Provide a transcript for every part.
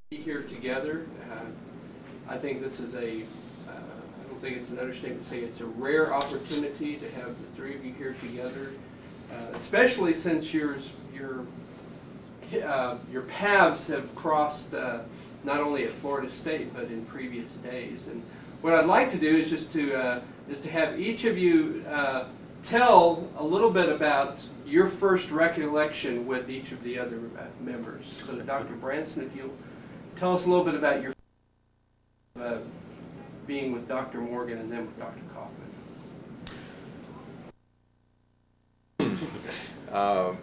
Be here together. I think this is I don't think it's an understatement to say it's a rare opportunity to have the three of you here together, especially since your paths have crossed not only at Florida State but in previous days. And what I'd like to do is just to have each of you tell a little bit about your first recollection with each of the other members. So Dr. Branson, if you'll tell us a little bit about your being with Dr. Morgan and then with Dr. Kaufman.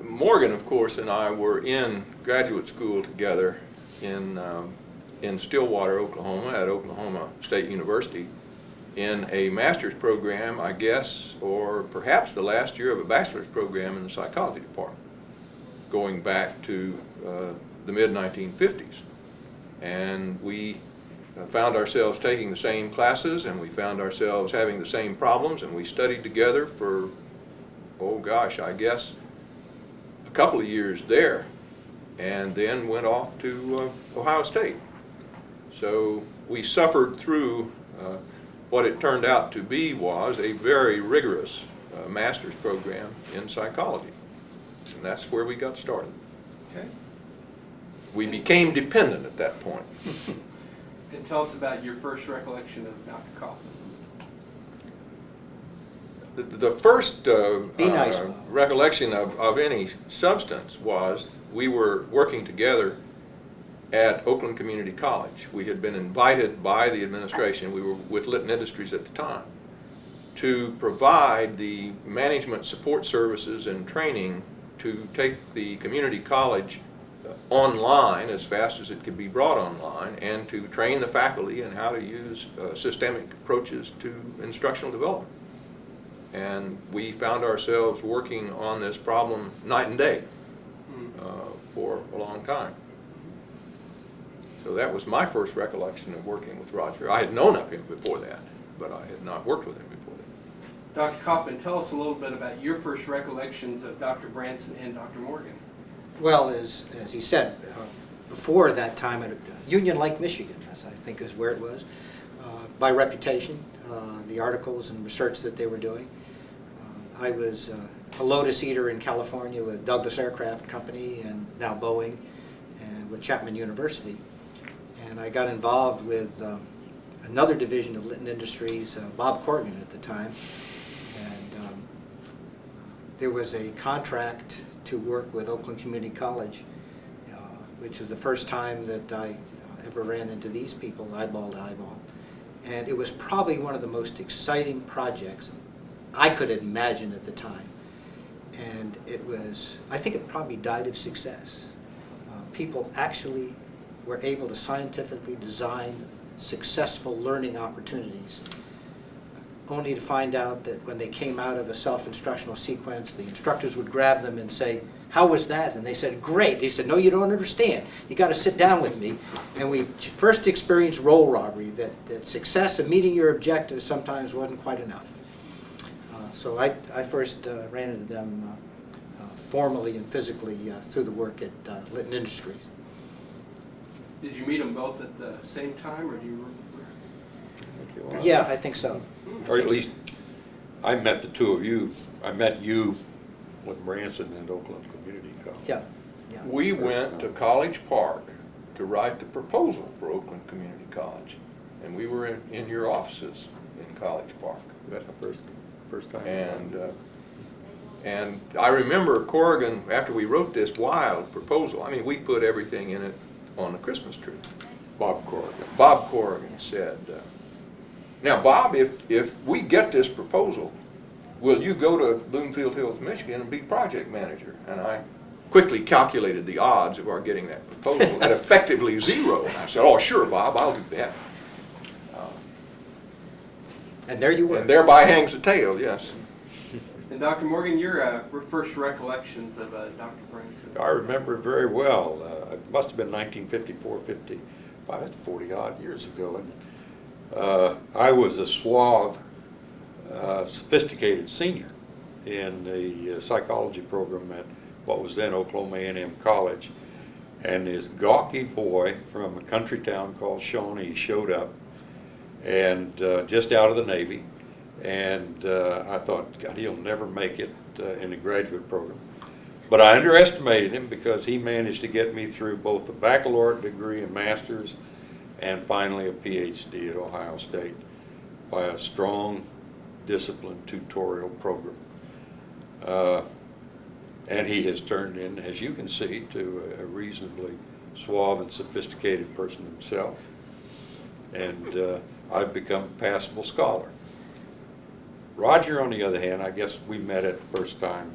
Morgan, of course, and I were in graduate school together in Stillwater, Oklahoma, at Oklahoma State University, in a master's program, I guess, or perhaps the last year of a bachelor's program in the psychology department, going back to the mid-1950s. And we found ourselves taking the same classes, and we found ourselves having the same problems, and we studied together for, oh gosh, I guess a couple of years there, and then went off to Ohio State. So we suffered through what it turned out to be was a very rigorous master's program in psychology, and that's where we got started. Okay. We became dependent at that point. And tell us about your first recollection of Dr. Kaufman. The first nice, recollection of any substance was we were working together at Oakland Community College. We had been invited by the administration, we were with Litton Industries at the time, to provide the management support services and training to take the community college online as fast as it could be brought online, and to train the faculty in how to use systemic approaches to instructional development. And we found ourselves working on this problem night and day for a long time. So that was my first recollection of working with Roger. I had known of him before that, but I had not worked with him before that. Dr. Kaufman, tell us a little bit about your first recollections of Dr. Branson and Dr. Morgan. Well, as he said, before that time at Union Lake, Michigan, as I think is where it was, by reputation, the articles and research that they were doing. I was a Lotus Eater in California with Douglas Aircraft Company and now Boeing, and with Chapman University. And I got involved with another division of Litton Industries, Bob Corrigan at the time, and there was a contract to work with Oakland Community College, which was the first time that I ever ran into these people eyeball to eyeball. And it was probably one of the most exciting projects I could imagine at the time. And it was, I think it probably died of success. People actually were able to scientifically design successful learning opportunities, only to find out that when they came out of a self-instructional sequence, the instructors would grab them and say, "How was that?" And they said, "Great." They said, "No, you don't understand. You got to sit down with me." And we first experienced role robbery, that success of meeting your objectives sometimes wasn't quite enough. So I first ran into them formally and physically through the work at Litton Industries. Did you meet them both at the same time, or do you? Yeah, I think so. Or at least, I met the two of you. I met you with Branson and Oakland Community College. Yeah, yeah. We went to College Park to write the proposal for Oakland Community College, and we were in your offices in College Park. That's the first time. And I remember Corrigan, after we wrote this wild proposal, I mean, we put everything in it on the Christmas tree. Bob Corrigan. Bob Corrigan said, now Bob, if we get this proposal, will you go to Bloomfield Hills, Michigan and be project manager? And I quickly calculated the odds of our getting that proposal at effectively zero. And I said, oh sure Bob, I'll do that. And there you were. And thereby hangs the tale, yes. And Dr. Morgan, your first recollections of Dr. Branson? I remember it very well. It must have been 1954, 55, 40 odd years ago. And I was a suave, sophisticated senior in the psychology program at what was then Oklahoma A&M College. And this gawky boy from a country town called Shawnee showed up, and just out of the Navy. And I thought, God, he'll never make it in the graduate program. But I underestimated him because he managed to get me through both the baccalaureate degree and master's, and finally a PhD at Ohio State by a strong, disciplined tutorial program. And he has turned in, as you can see, to a reasonably suave and sophisticated person himself. And I've become a passable scholar. Roger, on the other hand, I guess we met at the first time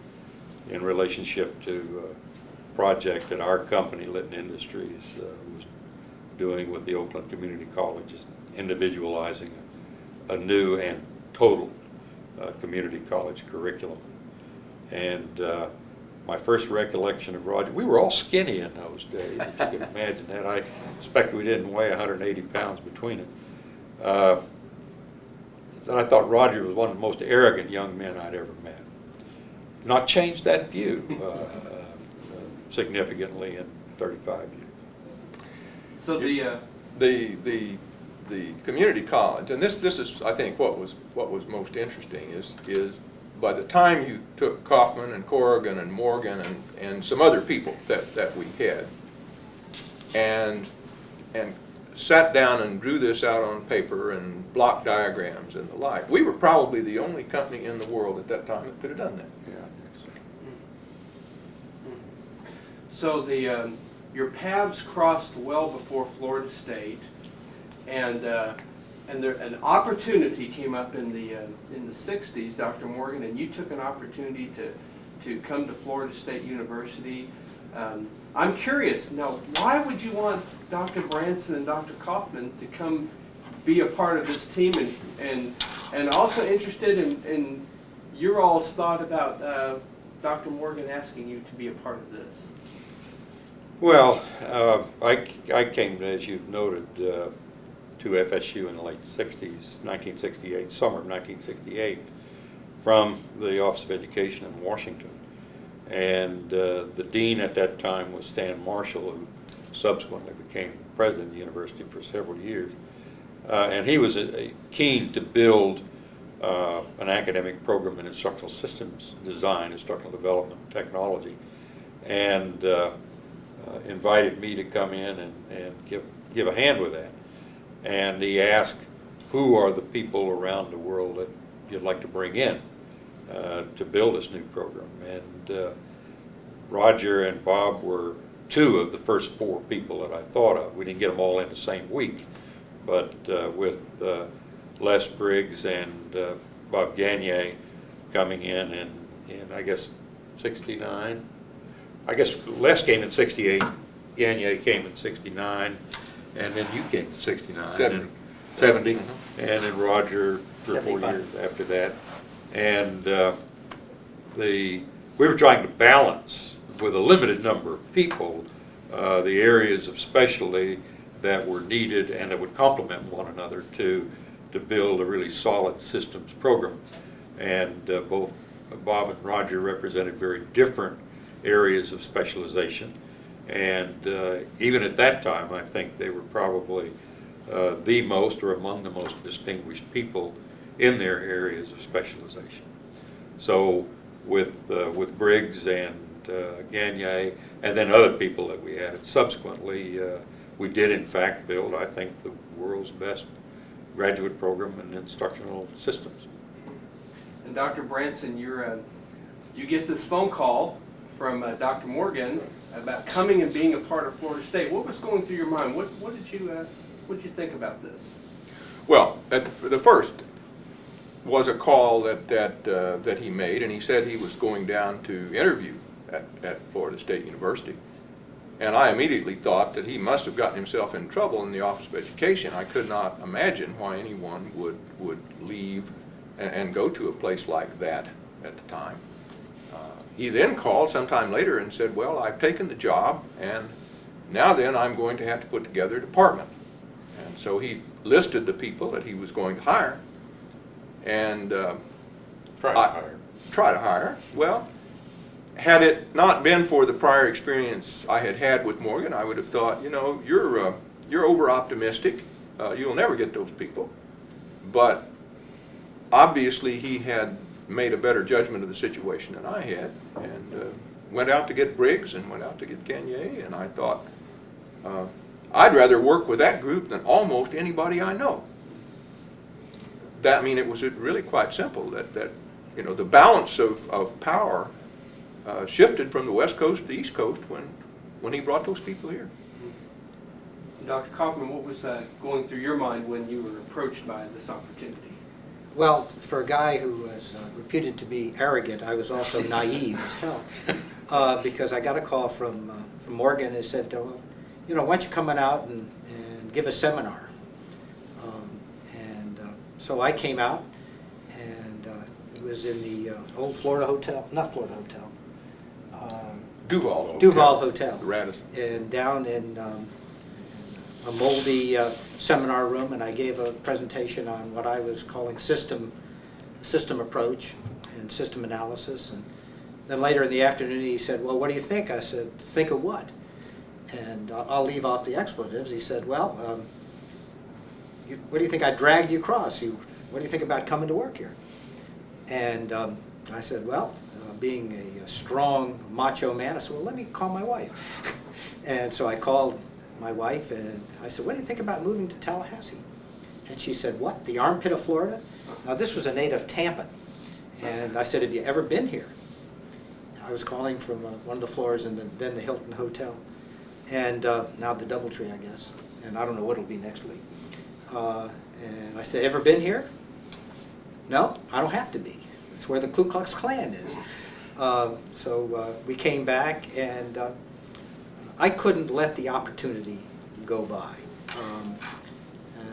in relationship to a project that our company, Litton Industries, was doing with the Oakland Community Colleges, individualizing a new and total community college curriculum. And my first recollection of Roger, we were all skinny in those days, if you can imagine that. I expect we didn't weigh 180 pounds between us. And I thought Roger was one of the most arrogant young men I'd ever met. Not changed that view significantly in 35 years. So The community college, and this is, I think, what was most interesting is by the time you took Kaufman and Corrigan and Morgan and some other people that we had and sat down and drew this out on paper and block diagrams and the like, we were probably the only company in the world at that time that could have done that. Yeah. So your paths crossed well before Florida State, and an opportunity came up in the 60s, Dr. Morgan, and you took an opportunity to come to Florida State University. I'm curious now, why would you want Dr. Branson and Dr. Kaufman to come be a part of this team, and also interested in your all's thought about Dr. Morgan asking you to be a part of this? Well, I came, as you've noted, to FSU in the late 60s, 1968, summer of 1968, from the Office of Education in Washington. And the dean at that time was Stan Marshall, who subsequently became president of the university for several years. And he was keen to build an academic program in instructional systems design, instructional development, technology, and invited me to come in and give a hand with that. And he asked, who are the people around the world that you'd like to bring in to build this new program? And Roger and Bob were two of the first four people that I thought of. We didn't get them all in the same week, but with Les Briggs and Bob Gagne coming in I guess 69. I guess Les came in 68, Gagne came in 69, and then you came in 69. 70. And then Roger 3 or 4 years after that. And we were trying to balance, with a limited number of people, the areas of specialty that were needed and that would complement one another to build a really solid systems program. And both Bob and Roger represented very different areas of specialization. And even at that time, I think they were probably the most or among the most distinguished people in their areas of specialization. So with Briggs and Gagne, and then other people that we added subsequently, we did in fact build, I think, the world's best graduate program in instructional systems. And Dr. Branson, you get this phone call from Dr. Morgan about coming and being a part of Florida State. What was going through your mind? What did you think about this? Well, the first was a call that he made, and he said he was going down to interview at Florida State University. And I immediately thought that he must have gotten himself in trouble in the Office of Education. I could not imagine why anyone would leave and go to a place like that at the time. He then called sometime later and said, well, I've taken the job, and now then I'm going to have to put together a department. And so he listed the people that he was going to hire. And Try to hire. Try to hire. Well, had it not been for the prior experience I had had with Morgan, I would have thought, you know, you're over-optimistic. You'll never get those people. But obviously he had made a better judgment of the situation than I had, and went out to get Briggs and went out to get Gagné, and I thought, I'd rather work with that group than almost anybody I know. That, I mean, it was really quite simple, that you know, the balance of power shifted from the West Coast to the East Coast when he brought those people here. Dr. Kaufman, what was going through your mind when you were approached by this opportunity? Well, for a guy who was reputed to be arrogant, I was also naive as hell. Because I got a call from Morgan and said, well, you know, why don't you come on out and give a seminar? So I came out, and it was in the old Florida Hotel, not Florida Hotel. Duval Hotel. The Radisson. And down in a moldy seminar room, and I gave a presentation on what I was calling system approach and system analysis. And then later in the afternoon he said, well, what do you think? I said, think of what? And I'll leave off the expletives. He said, well, what do you think I dragged you across? What do you think about coming to work here? And I said, well, being a strong macho man, I said, well, let me call my wife. And so I called my wife, and I said, what do you think about moving to Tallahassee? And she said, what, the armpit of Florida? Now, this was a native Tampan. And I said, have you ever been here? I was calling from one of the floors and then the Hilton Hotel. And now the Doubletree, I guess. And I don't know what it'll be next week. And I said, ever been here? No, I don't have to be. It's where the Ku Klux Klan is. So we came back, and I couldn't let the opportunity go by.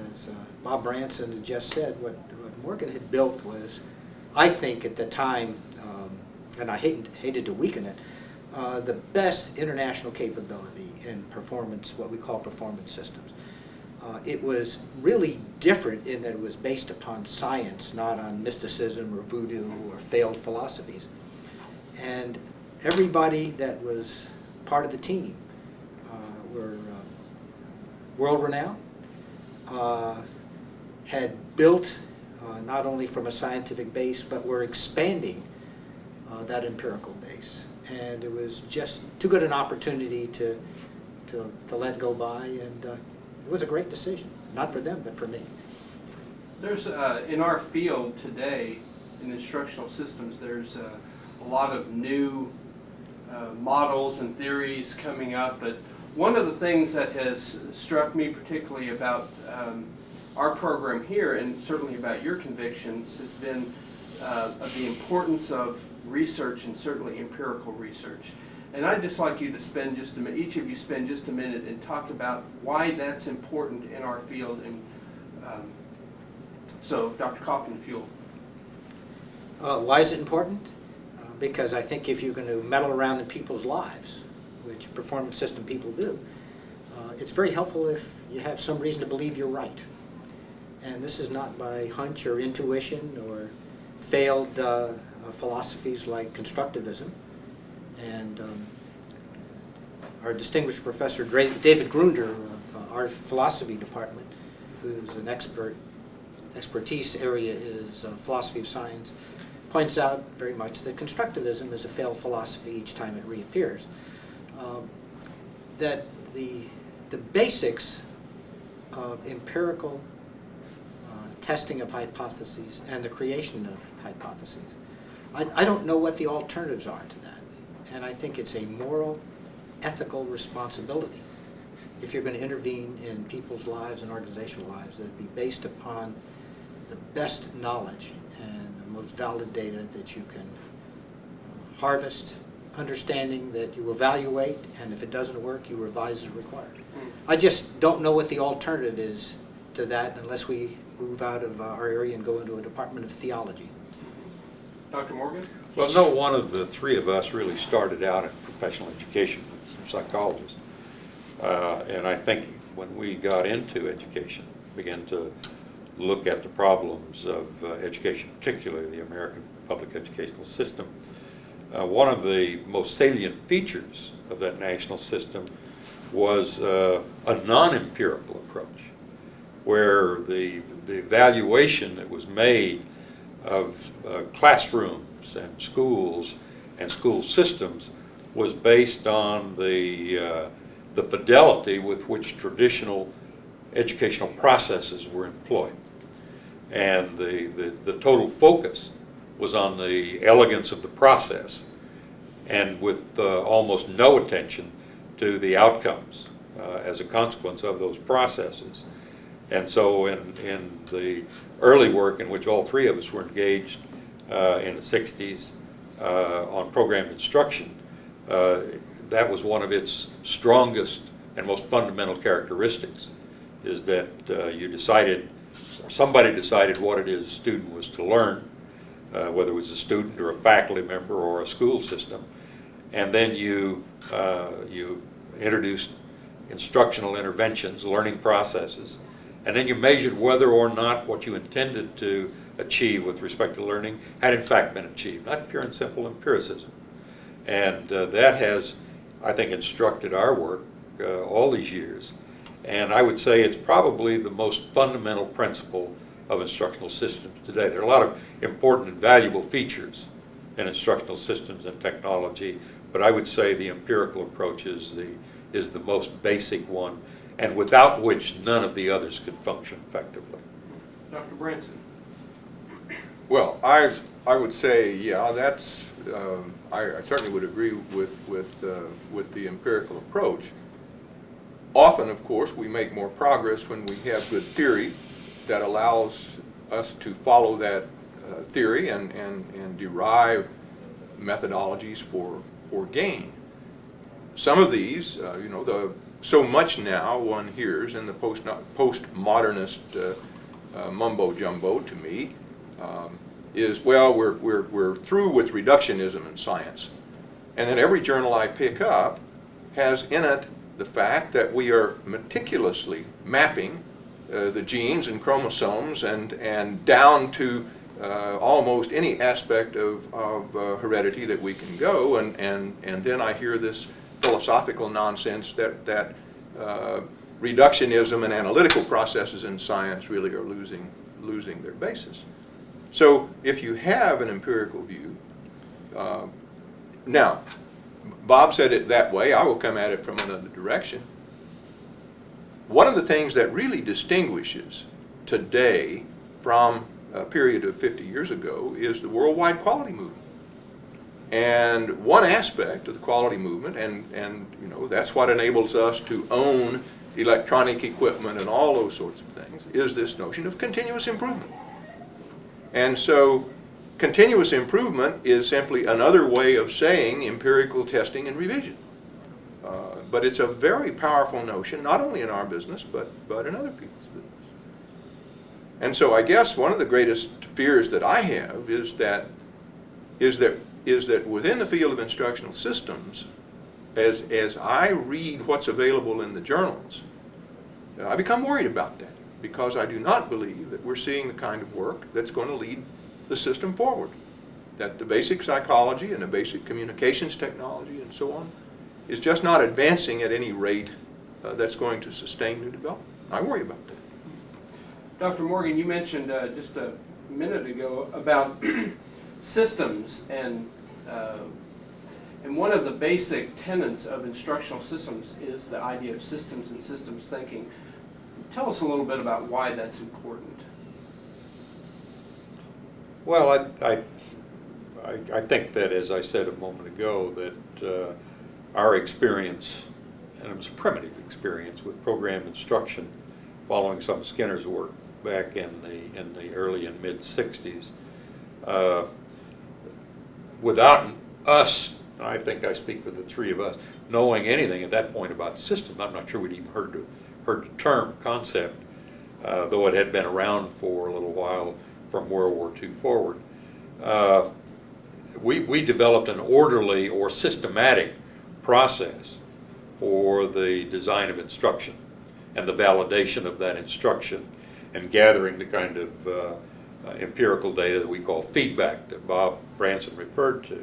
As Bob Branson had just said, what Morgan had built was, I think at the time, and I hated to weaken it, the best international capability in performance, what we call performance systems. It was really different in that it was based upon science, not on mysticism or voodoo or failed philosophies. And everybody that was part of the team were world-renowned, had built not only from a scientific base, but were expanding that empirical base. And it was just too good an opportunity to let go by, and it was a great decision, not for them, but for me. There's, in our field today, in instructional systems, there's a lot of new models and theories coming up, but one of the things that has struck me particularly about our program here, and certainly about your convictions, has been of the importance of research, and certainly empirical research. And I'd just like you to spend just a minute, each of you spend just a minute and talk about why that's important in our field. And so, Dr. Kaufman, if you'll. Why is it important? Because I think if you're going to meddle around in people's lives, which performance system people do, it's very helpful if you have some reason to believe you're right. And this is not by hunch or intuition or failed philosophies like constructivism. And our distinguished professor, David Grunder of our philosophy department, who's an expertise area is philosophy of science, points out very much that constructivism is a failed philosophy each time it reappears. That the basics of empirical testing of hypotheses and the creation of hypotheses, I don't know what the alternatives are to that. And I think it's a moral, ethical responsibility, if you're going to intervene in people's lives and organizational lives, that it be based upon the best knowledge and the most valid data that you can harvest, understanding that you evaluate, and if it doesn't work, you revise as required. I just don't know what the alternative is to that unless we move out of our area and go into a department of theology. Dr. Morgan? Well, no one of the three of us really started out in professional education, some psychologists. And I think when we got into education, began to look at the problems of education, particularly the American public educational system, one of the most salient features of that national system was a non-empirical approach, where the evaluation that was made of classrooms and schools and school systems was based on the fidelity with which traditional educational processes were employed. And the total focus was on the elegance of the process, and with almost no attention to the outcomes as a consequence of those processes. And so in the early work in which all three of us were engaged in the 60s on program instruction, that was one of its strongest and most fundamental characteristics, is that you decided, or somebody decided what it is a student was to learn, whether it was a student or a faculty member or a school system, and then you introduced instructional interventions, learning processes, and then you measured whether or not what you intended to achieve with respect to learning had in fact been achieved, not pure and simple empiricism. And that has, I think, instructed our work all these years. And I would say it's probably the most fundamental principle of instructional systems today. There are a lot of important and valuable features in instructional systems and technology, but I would say the empirical approach is the most basic one, and without which none of the others could function effectively. Dr. Branson. Well, I would say, yeah, that's, I certainly would agree with the empirical approach. Often, of course, we make more progress when we have good theory that allows us to follow that theory and derive methodologies for gain. Some of these, so much now one hears in the postmodernist mumbo jumbo to me is, well, we're through with reductionism in science, and then every journal I pick up has in it the fact that we are meticulously mapping the genes and chromosomes and down to almost any aspect of heredity that we can go, and then I hear this philosophical nonsense that reductionism and analytical processes in science really are losing their basis. So if you have an empirical view, now, Bob said it that way, I will come at it from another direction. One of the things that really distinguishes today from a period of 50 years ago is the worldwide quality movement. And one aspect of the quality movement, and that's what enables us to own electronic equipment and all those sorts of things, is this notion of continuous improvement. And so continuous improvement is simply another way of saying empirical testing and revision. But it's a very powerful notion, not only in our business, but in other people's business. And so I guess one of the greatest fears that I have is that within the field of instructional systems, as I read what's available in the journals, I become worried about that, because I do not believe that we're seeing the kind of work that's going to lead the system forward. That the basic psychology and the basic communications technology and so on is just not advancing at any rate that's going to sustain new development. I worry about that. Dr. Morgan, you mentioned just a minute ago about systems, and one of the basic tenets of instructional systems is the idea of systems and systems thinking. Tell us a little bit about why that's important. Well, I think that, as I said a moment ago, that our experience, and it was a primitive experience with program instruction following some of Skinner's work back in the early and mid-60s, without us, and I think I speak for the three of us, knowing anything at that point about systems, I'm not sure we'd even heard the term, concept, though it had been around for a little while from World War II forward. We developed an orderly or systematic process for the design of instruction and the validation of that instruction and gathering the kind of empirical data that we call feedback that Bob Branson referred to.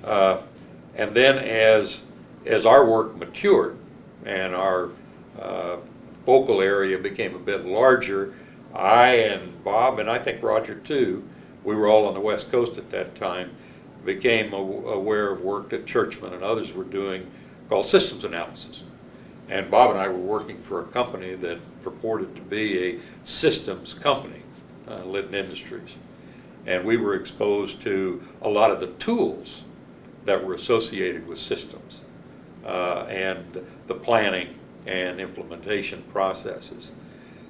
And then as our work matured and our focal area became a bit larger, I and Bob, and I think Roger too, we were all on the West Coast at that time, became aware of work that Churchman and others were doing called systems analysis. And Bob and I were working for a company that purported to be a systems company, Litton Industries. And we were exposed to a lot of the tools that were associated with systems and the planning and implementation processes.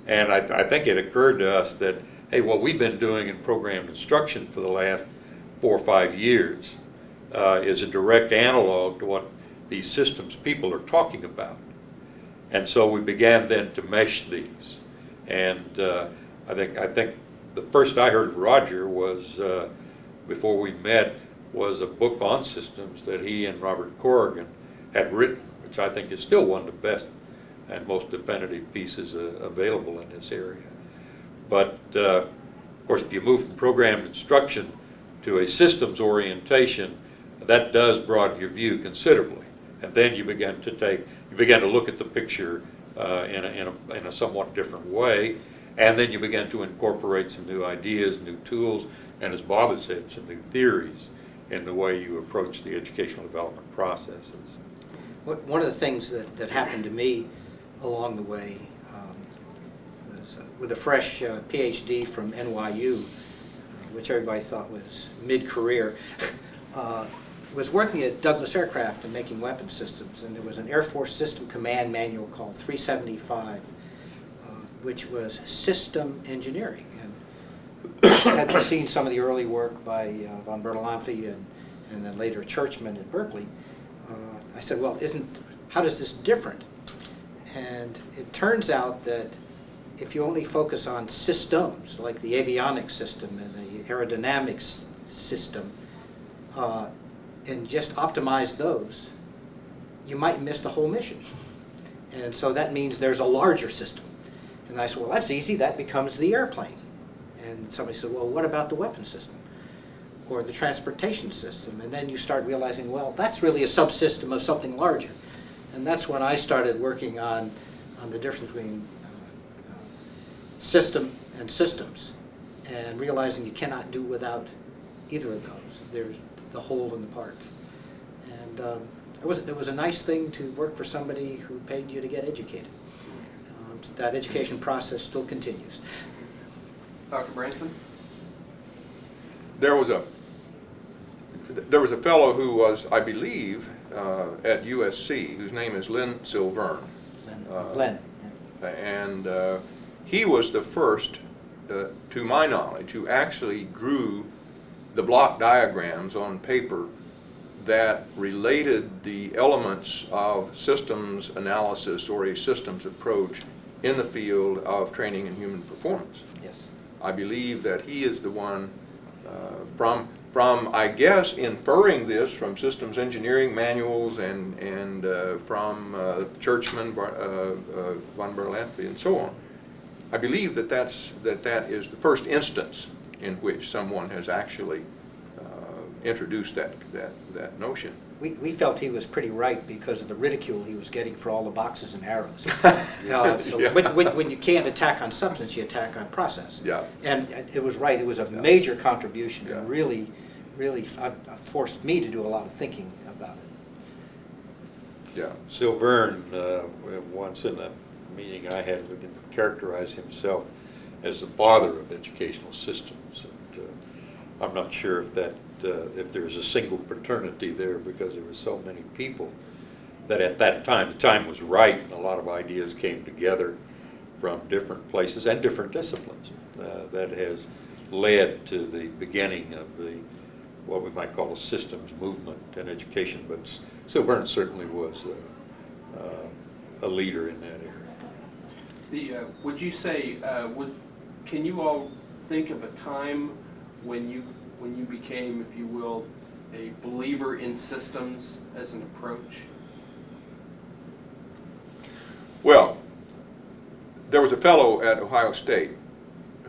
And I think it occurred to us that, hey, what we've been doing in programmed instruction for the last 4 or 5 years is a direct analog to what these systems people are talking about. And so we began then to mesh these. And I think the first I heard of Roger was, before we met, was a book on systems that he and Robert Corrigan had written, which I think is still one of the best and most definitive pieces available in this area. But of course, if you move from programmed instruction to a systems orientation, that does broaden your view considerably. And then you begin to look at the picture in a somewhat different way, and then you begin to incorporate some new ideas, new tools, and as Bob has said, some new theories in the way you approach the educational development processes. One of the things that happened to me along the way was with a fresh PhD from NYU, which everybody thought was mid-career, was working at Douglas Aircraft and making weapon systems, and there was an Air Force System Command Manual called 375, which was system engineering. And I had seen some of the early work by von Bertalanffy and then later Churchman at Berkeley. I said, well, how does this different? And it turns out that if you only focus on systems, like the avionics system and the aerodynamics system, and just optimize those, you might miss the whole mission. And so that means there's a larger system. And I said, well, that's easy, that becomes the airplane. And somebody said, well, what about the weapon system? Or the transportation system? And then you start realizing, well, that's really a subsystem of something larger. And that's when I started working on the difference between system and systems, and realizing you cannot do without either of those. There's the whole and the parts. And it was a nice thing to work for somebody who paid you to get educated. That education process still continues. Dr. Branson? There was a fellow who was, I believe, at USC, whose name is Len Silverne. Len. And he was the first, to my knowledge, who actually drew the block diagrams on paper that related the elements of systems analysis or a systems approach in the field of training and human performance. Yes. I believe that he is the one from I guess, inferring this from systems engineering manuals and from Churchman, von Bertalanffy, and so on. I believe that that is the first instance in which someone has actually introduced that notion. We felt he was pretty right because of the ridicule he was getting for all the boxes and arrows. So Yeah. when you can't attack on substance, you attack on process. Yeah. And it was right. It was a major contribution, Yeah. and really forced me to do a lot of thinking about it. Yeah. Silverne, once in a meeting I had with him, characterized himself as the father of educational systems. And, I'm not sure if there's a single paternity there, because there were so many people that at that time, the time was right, and a lot of ideas came together from different places and different disciplines. That has led to the beginning of what we might call a systems movement in education, but Silverne certainly was a leader in that area. Would you say, can you all think of a time when you became, if you will, a believer in systems as an approach? Well, there was a fellow at Ohio State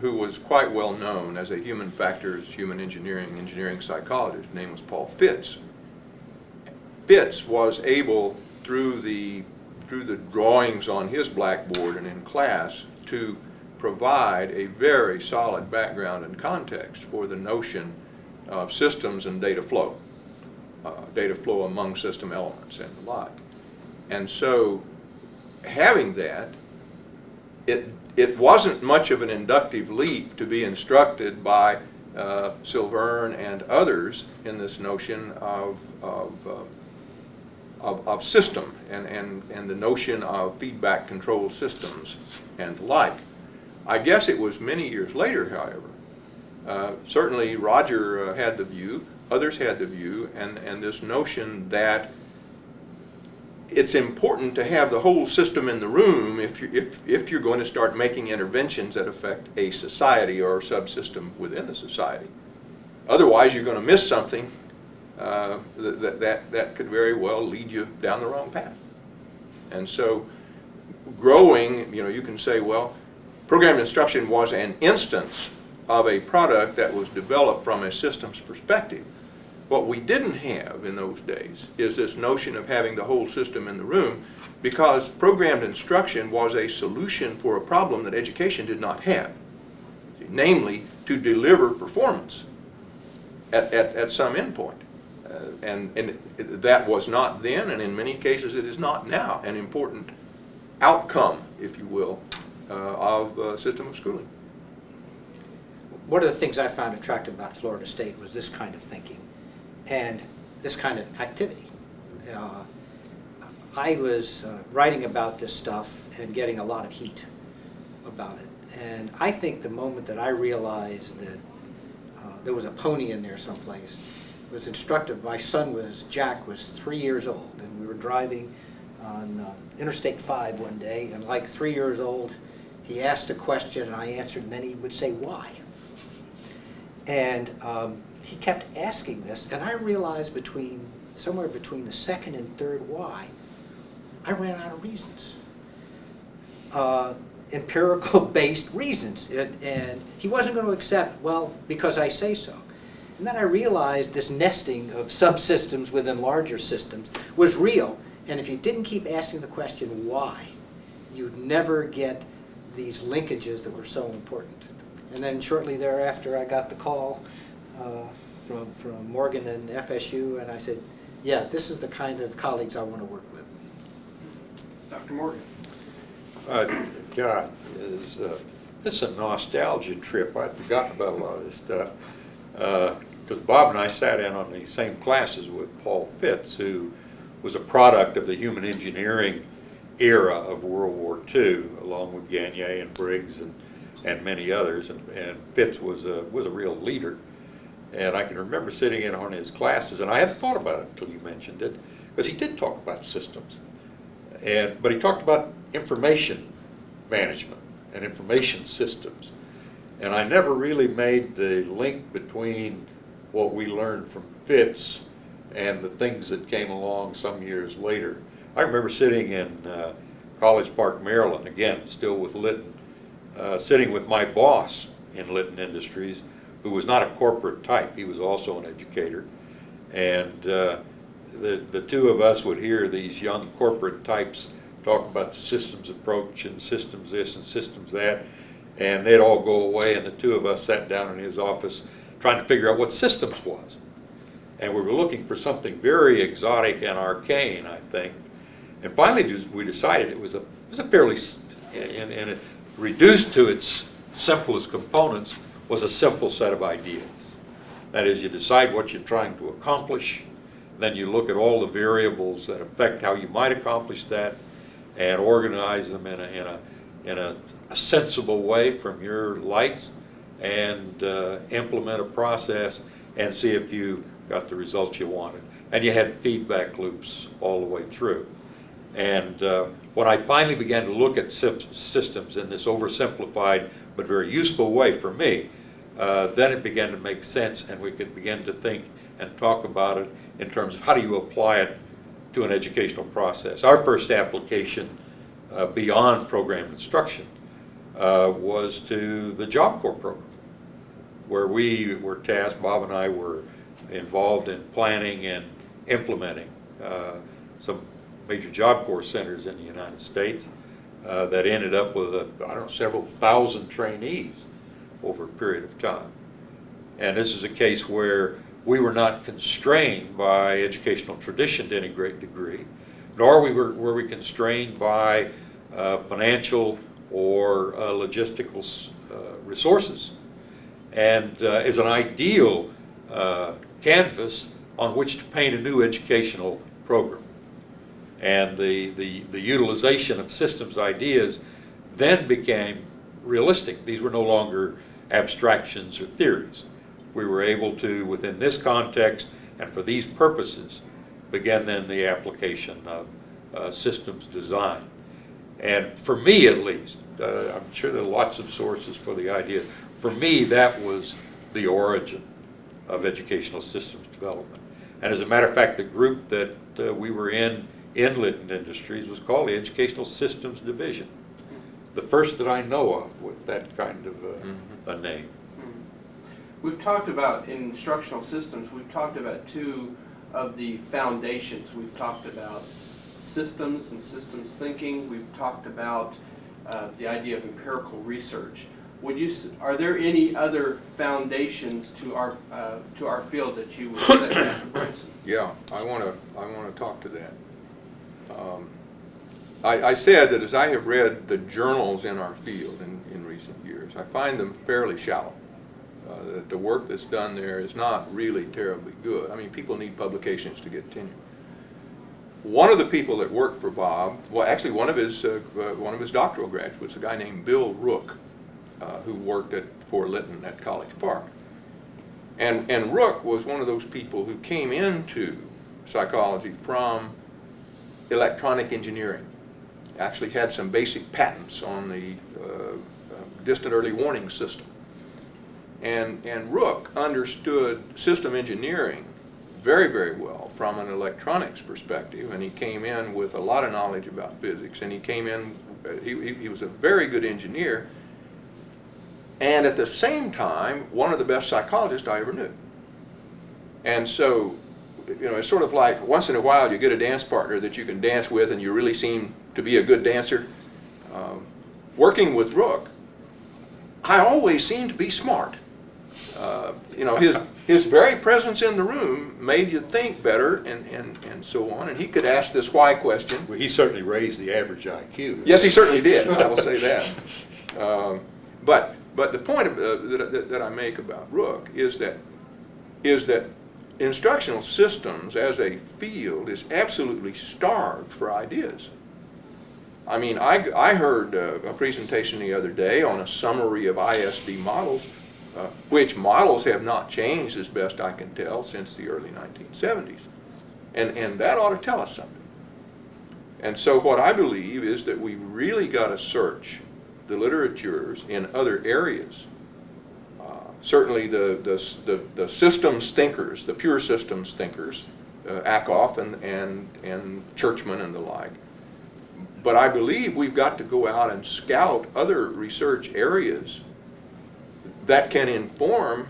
who was quite well known as a human factors, human engineering psychologist. His name was Paul Fitz. Fitz was able, through the drawings on his blackboard and in class, to provide a very solid background and context for the notion of systems and data flow among system elements and the like. And so, having that, it wasn't much of an inductive leap to be instructed by Silverne and others in this notion of system and the notion of feedback control systems and the like. I guess it was many years later, however. Certainly Roger had the view, others had the view, and this notion that it's important to have the whole system in the room if you're going to start making interventions that affect a society or a subsystem within the society. Otherwise, you're going to miss something that could very well lead you down the wrong path. And so, growing, you can say, well, programmed instruction was an instance of a product that was developed from a systems perspective. What we didn't have in those days is this notion of having the whole system in the room, because programmed instruction was a solution for a problem that education did not have, namely to deliver performance at some endpoint. And that was not then, and in many cases it is not now, an important outcome, if you will, of a system of schooling. One of the things I found attractive about Florida State was this kind of thinking and this kind of activity. I was writing about this stuff and getting a lot of heat about it. And I think the moment that I realized that there was a pony in there someplace was instructive. My son Jack was 3 years old, and we were driving on Interstate 5 one day, and like 3 years old, he asked a question and I answered, and then he would say, why? And he kept asking this, and I realized somewhere between the second and third why, I ran out of reasons. Empirical-based reasons. And he wasn't going to accept, well, because I say so. And then I realized this nesting of subsystems within larger systems was real, and if you didn't keep asking the question why, you'd never get these linkages that were so important. And then shortly thereafter, I got the call from Morgan and FSU, and I said, yeah, this is the kind of colleagues I want to work with. Dr. Morgan. God, it's a nostalgia trip. I'd forgotten about a lot of this stuff. Because Bob and I sat in on the same classes with Paul Fitz, who was a product of the human engineering era of World War II, along with Gagne and Briggs and many others. And Fitz was a real leader. And I can remember sitting in on his classes, and I hadn't thought about it until you mentioned it, because he did talk about systems. But he talked about information management and information systems. And I never really made the link between what we learned from Fitz and the things that came along some years later. I remember sitting in College Park, Maryland, again, still with Litton, sitting with my boss in Litton Industries, who was not a corporate type. He was also an educator. And the two of us would hear these young corporate types talk about the systems approach and systems this and systems that, and they'd all go away, and the two of us sat down in his office trying to figure out what systems was. And we were looking for something very exotic and arcane, I think. And finally we decided it was a fairly, and it reduced to its simplest components, was a simple set of ideas. That is, you decide what you're trying to accomplish, then you look at all the variables that affect how you might accomplish that, and organize them in a sensible way from your lights, and implement a process and see if you got the results you wanted. And you had feedback loops all the way through. And when I finally began to look at systems in this oversimplified but very useful way for me, then it began to make sense, and we could begin to think and talk about it in terms of how do you apply it to an educational process. Our first application beyond program instruction was to the Job Corps program, where we were tasked, Bob and I were involved in planning and implementing some major Job Corps centers in the United States that ended up with, I don't know, several thousand trainees over a period of time. And this is a case where we were not constrained by educational tradition to any great degree, nor were we constrained by financial or logistical resources, and is an ideal canvas on which to paint a new educational program. And the utilization of systems ideas then became realistic. These were no longer abstractions or theories. We were able to, within this context and for these purposes, begin then the application of systems design. And for me at least, I'm sure there are lots of sources for the idea, for me that was the origin of educational systems development. And as a matter of fact, the group that we were in Lytton Industries was called the Educational Systems Division. The first that I know of with that kind of a name. We've talked about, in instructional systems, we've talked about two of the foundations. We've talked about systems and systems thinking. We've talked about the idea of empirical research. Are there any other foundations to our field that you would say, Mr. Branson? Yeah, I want to talk to that. I said that as I have read the journals in our field in recent years, I find them fairly shallow. That the work that's done there is not really terribly good. I mean, people need publications to get tenure. One of the people that worked for Bob, well, actually one of his doctoral graduates, a guy named Bill Rook, who worked for Lytton at College Park. And Rook was one of those people who came into psychology from electronic engineering. Actually had some basic patents on the distant early warning system. And Rook understood system engineering very, very well from an electronics perspective, and he came in with a lot of knowledge about physics, and he came in, he was a very good engineer, and at the same time, one of the best psychologists I ever knew. And so, you know, it's sort of like once in a while you get a dance partner that you can dance with and you really seem to be a good dancer. Working with Rook, I always seemed to be smart. You know, his very presence in the room made you think better and so on, and he could ask this why question. Well, he certainly raised the average IQ. Yes, he certainly did, I will say that. But the point that I make about Rook is that instructional systems as a field is absolutely starved for ideas. I mean, I heard a presentation the other day on a summary of ISD models, which models have not changed, as best I can tell, since the early 1970s. And that ought to tell us something. And so what I believe is that we really got to search the literatures in other areas. Certainly the systems thinkers, the pure systems thinkers, Ackoff and Churchman and the like. But I believe we've got to go out and scout other research areas that can inform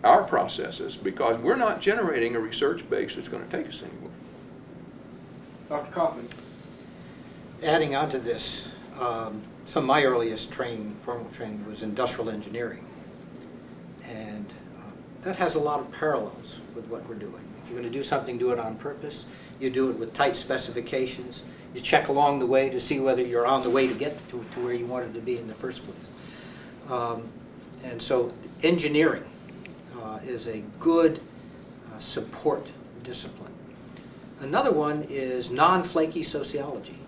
our processes, because we're not generating a research base that's going to take us anywhere. Dr. Kaufman. Adding on to this, some of my earliest training, formal training, was industrial engineering. And that has a lot of parallels with what we're doing. If you're going to do something, do it on purpose. You do it with tight specifications. You check along the way to see whether you're on the way to get to where you wanted to be in the first place. And so engineering is a good support discipline. Another one is non-flaky sociology.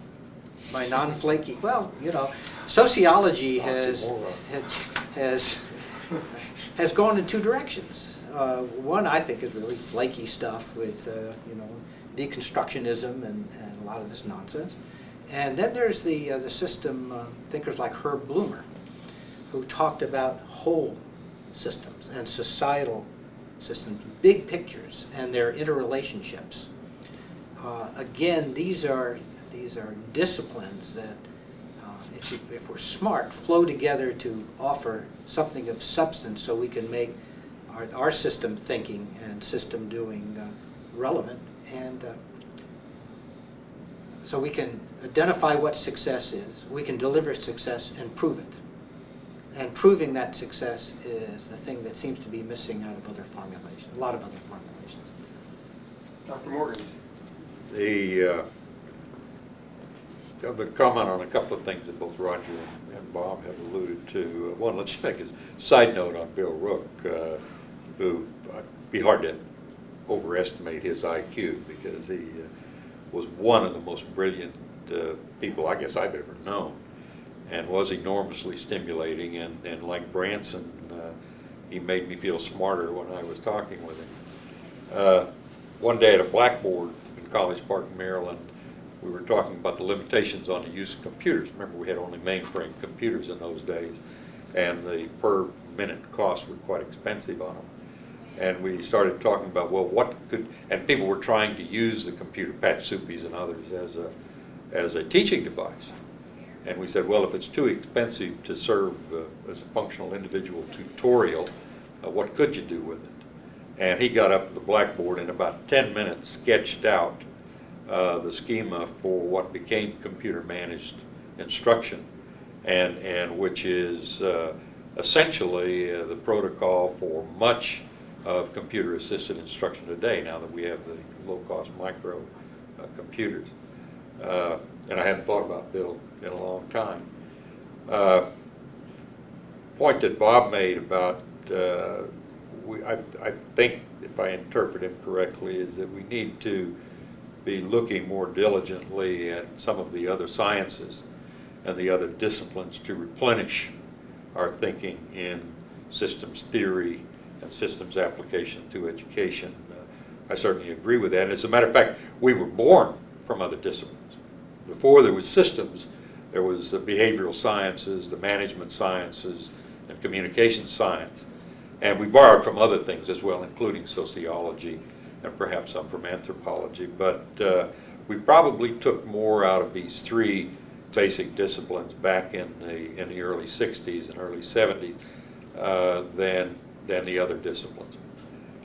By non-flaky, well, you know, sociology has gone in two directions. One, I think, is really flaky stuff with, you know, deconstructionism and a lot of this nonsense. And then there's the system thinkers like Herb Bloomer, who talked about whole systems and societal systems, big pictures, and their interrelationships. Again, these are disciplines that, if we're smart, flow together to offer something of substance, so we can make our system thinking and system doing relevant. And So we can identify what success is, we can deliver success and prove it. And proving that success is the thing that seems to be missing out of other formulations, a lot of other formulations. Dr. Morgan. I'm going to comment on a couple of things that both Roger and Bob have alluded to. One, let's make a side note on Bill Rook, who it'd be hard to overestimate his IQ because he was one of the most brilliant people I guess I've ever known, and was enormously stimulating. And like Branson, he made me feel smarter when I was talking with him. One day at a blackboard in College Park, Maryland, we were talking about the limitations on the use of computers. Remember, we had only mainframe computers in those days, and the per minute costs were quite expensive on them. And we started talking about, well, what could, and people were trying to use the computer, Pat Suppies and others, as a teaching device. And we said, well, if it's too expensive to serve as a functional individual tutorial, what could you do with it? And he got up to the blackboard in about 10 minutes, sketched out the schema for what became computer managed instruction, and which is essentially the protocol for much of computer assisted instruction today, now that we have the low cost micro computers. And I hadn't thought about Bill in a long time. Point that Bob made about, I think, if I interpret him correctly, is that we need to be looking more diligently at some of the other sciences and the other disciplines to replenish our thinking in systems theory and systems application to education. I certainly agree with that. As a matter of fact, we were born from other disciplines. Before there was systems, there was the behavioral sciences, the management sciences, and communication science. And we borrowed from other things as well, including sociology and perhaps some from anthropology. But we probably took more out of these three basic disciplines back in the early 60s and early 70s than the other disciplines.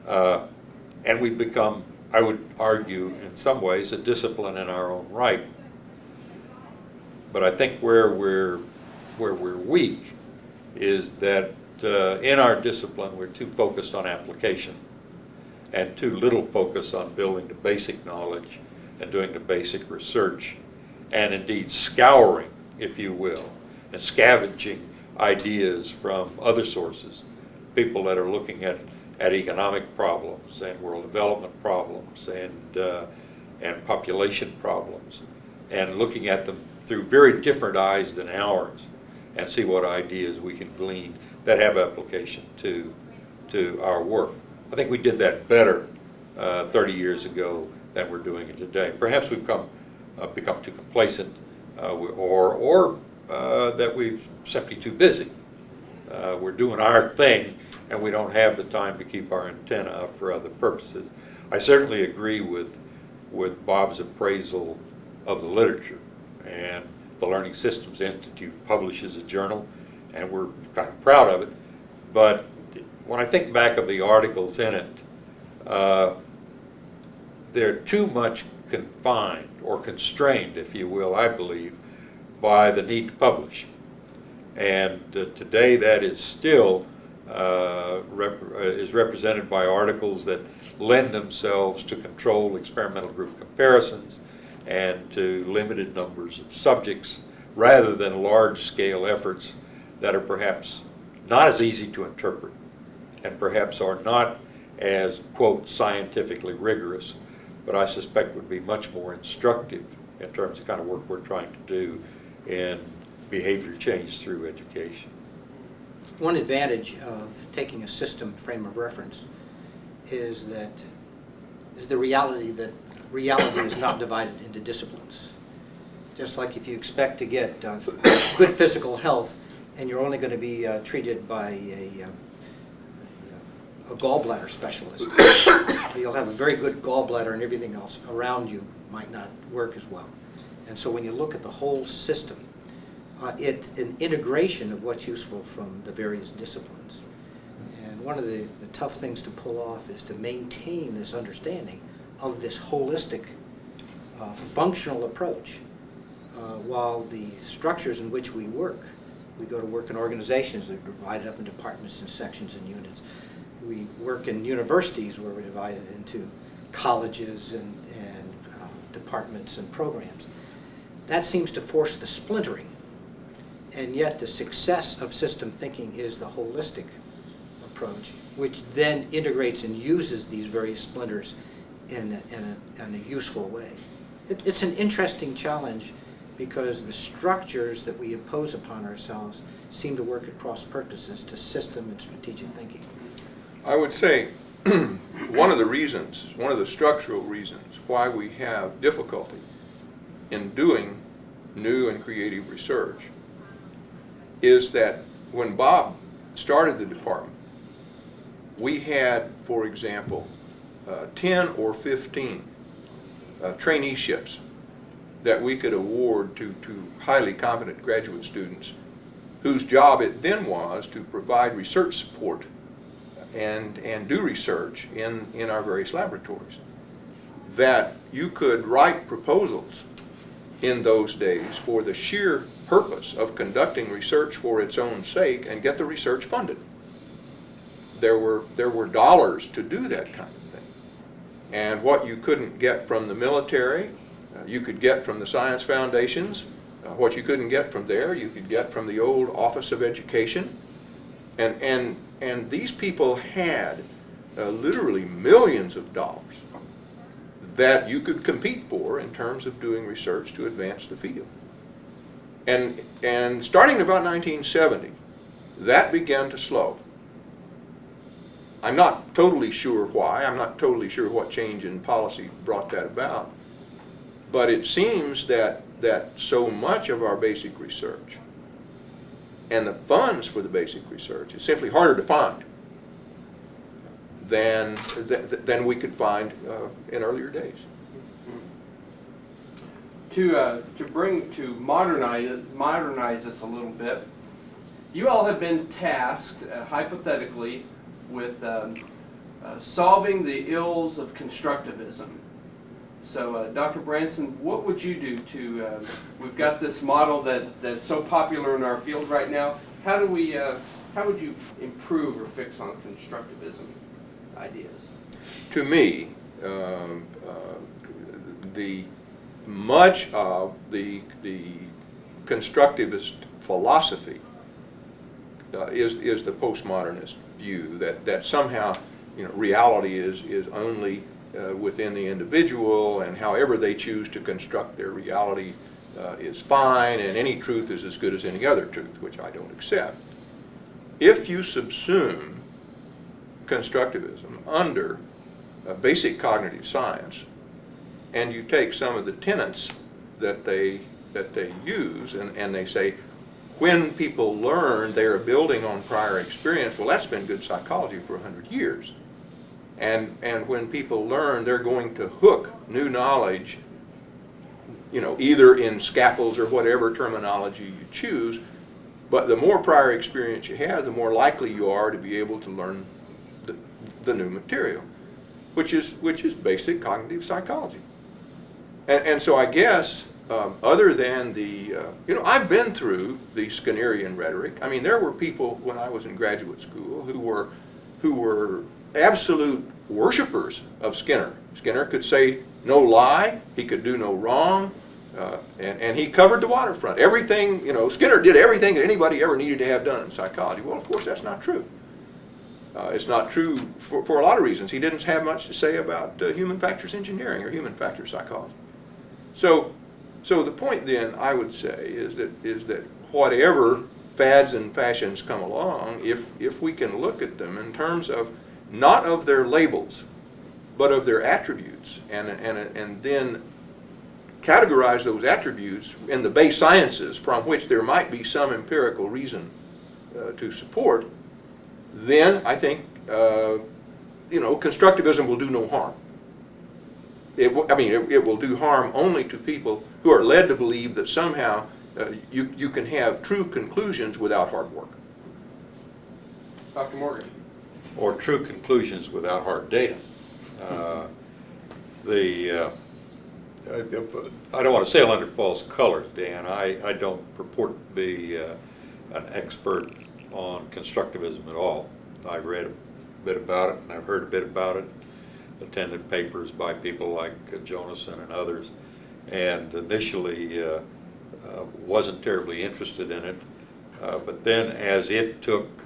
And we've become, I would argue, in some ways, a discipline in our own right. But I think where we're weak is that in our discipline we're too focused on application and too little focus on building the basic knowledge and doing the basic research, and indeed scouring, if you will, and scavenging ideas from other sources, people that are looking at economic problems and world development problems and population problems, and looking at them through very different eyes than ours, and see what ideas we can glean that have application to our work. I think we did that better 30 years ago than we're doing it today. Perhaps we've become too complacent, or that we've simply too busy. We're doing our thing, and we don't have the time to keep our antenna up for other purposes. I certainly agree with Bob's appraisal of the literature, and the Learning Systems Institute publishes a journal, and we're kind of proud of it. But when I think back of the articles in it, they're too much confined or constrained, if you will, I believe, by the need to publish. And today that is still is represented by articles that lend themselves to controlled experimental group comparisons and to limited numbers of subjects, rather than large-scale efforts that are perhaps not as easy to interpret and perhaps are not as, quote, scientifically rigorous, but I suspect would be much more instructive in terms of kind of work we're trying to do in behavior change through education. One advantage of taking a system frame of reference is the reality that reality is not divided into disciplines. Just like if you expect to get good physical health and you're only going to be treated by a gallbladder specialist, you'll have a very good gallbladder and everything else around you might not work as well. And so when you look at the whole system, it's an integration of what's useful from the various disciplines. And one of the tough things to pull off is to maintain this understanding of this holistic functional approach, while the structures in which we work, we go to work in organizations that are divided up in departments and sections and units. We work in universities where we're divided into colleges and departments and programs. That seems to force the splintering. And yet the success of system thinking is the holistic approach, which then integrates and uses these various splinters in a useful way. It's an interesting challenge because the structures that we impose upon ourselves seem to work at cross purposes to system and strategic thinking. I would say one of the structural reasons why we have difficulty in doing new and creative research is that when Bob started the department, we had, for example, 10 or 15 traineeships that we could award to highly competent graduate students whose job it then was to provide research support and do research in our various laboratories. That you could write proposals in those days for the sheer purpose of conducting research for its own sake and get the research funded. There were dollars to do that kind of thing. And what you couldn't get from the military, you could get from the science foundations. What you couldn't get from there, you could get from the old Office of Education. And these people had literally millions of dollars that you could compete for in terms of doing research to advance the field. And starting in about 1970, that began to slow. I'm not totally sure why. I'm not totally sure what change in policy brought that about. But it seems that so much of our basic research and the funds for the basic research is simply harder to find than we could find in earlier days. To modernize this a little bit, you all have been tasked, hypothetically, with solving the ills of constructivism. So, Dr. Branson, what would you do to? We've got this model that's so popular in our field right now. How would you improve or fix on constructivism ideas? To me, much of the constructivist philosophy is the postmodernist view that somehow reality is only within the individual, and however they choose to construct their reality is fine, and any truth is as good as any other truth, which I don't accept. If you subsume constructivism under basic cognitive science, and you take some of the tenets that they use, and they say, when people learn, they are building on prior experience. Well, that's been good psychology for 100 years. And when people learn, they're going to hook new knowledge, either in scaffolds or whatever terminology you choose. But the more prior experience you have, the more likely you are to be able to learn the new material, which is basic cognitive psychology. And so I guess, other than I've been through the Skinnerian rhetoric. I mean, there were people when I was in graduate school who were absolute worshipers of Skinner. Skinner could say no lie, he could do no wrong, and he covered the waterfront. Everything, Skinner did everything that anybody ever needed to have done in psychology. Well, of course, that's not true. It's not true for a lot of reasons. He didn't have much to say about human factors engineering or human factors psychology. So the point then, I would say, is that whatever fads and fashions come along, if we can look at them in terms of not of their labels, but of their attributes, and then categorize those attributes in the base sciences from which there might be some empirical reason to support, then I think constructivism will do no harm. It will do harm only to people who are led to believe that somehow you can have true conclusions without hard work. Dr. Morgan. Or true conclusions without hard data. I don't want to sail under false colors, Dan. I don't purport to be an expert on constructivism at all. I've read a bit about it, and I've heard a bit about it, attended papers by people like Jonason and others, and initially wasn't terribly interested in it. But then as it took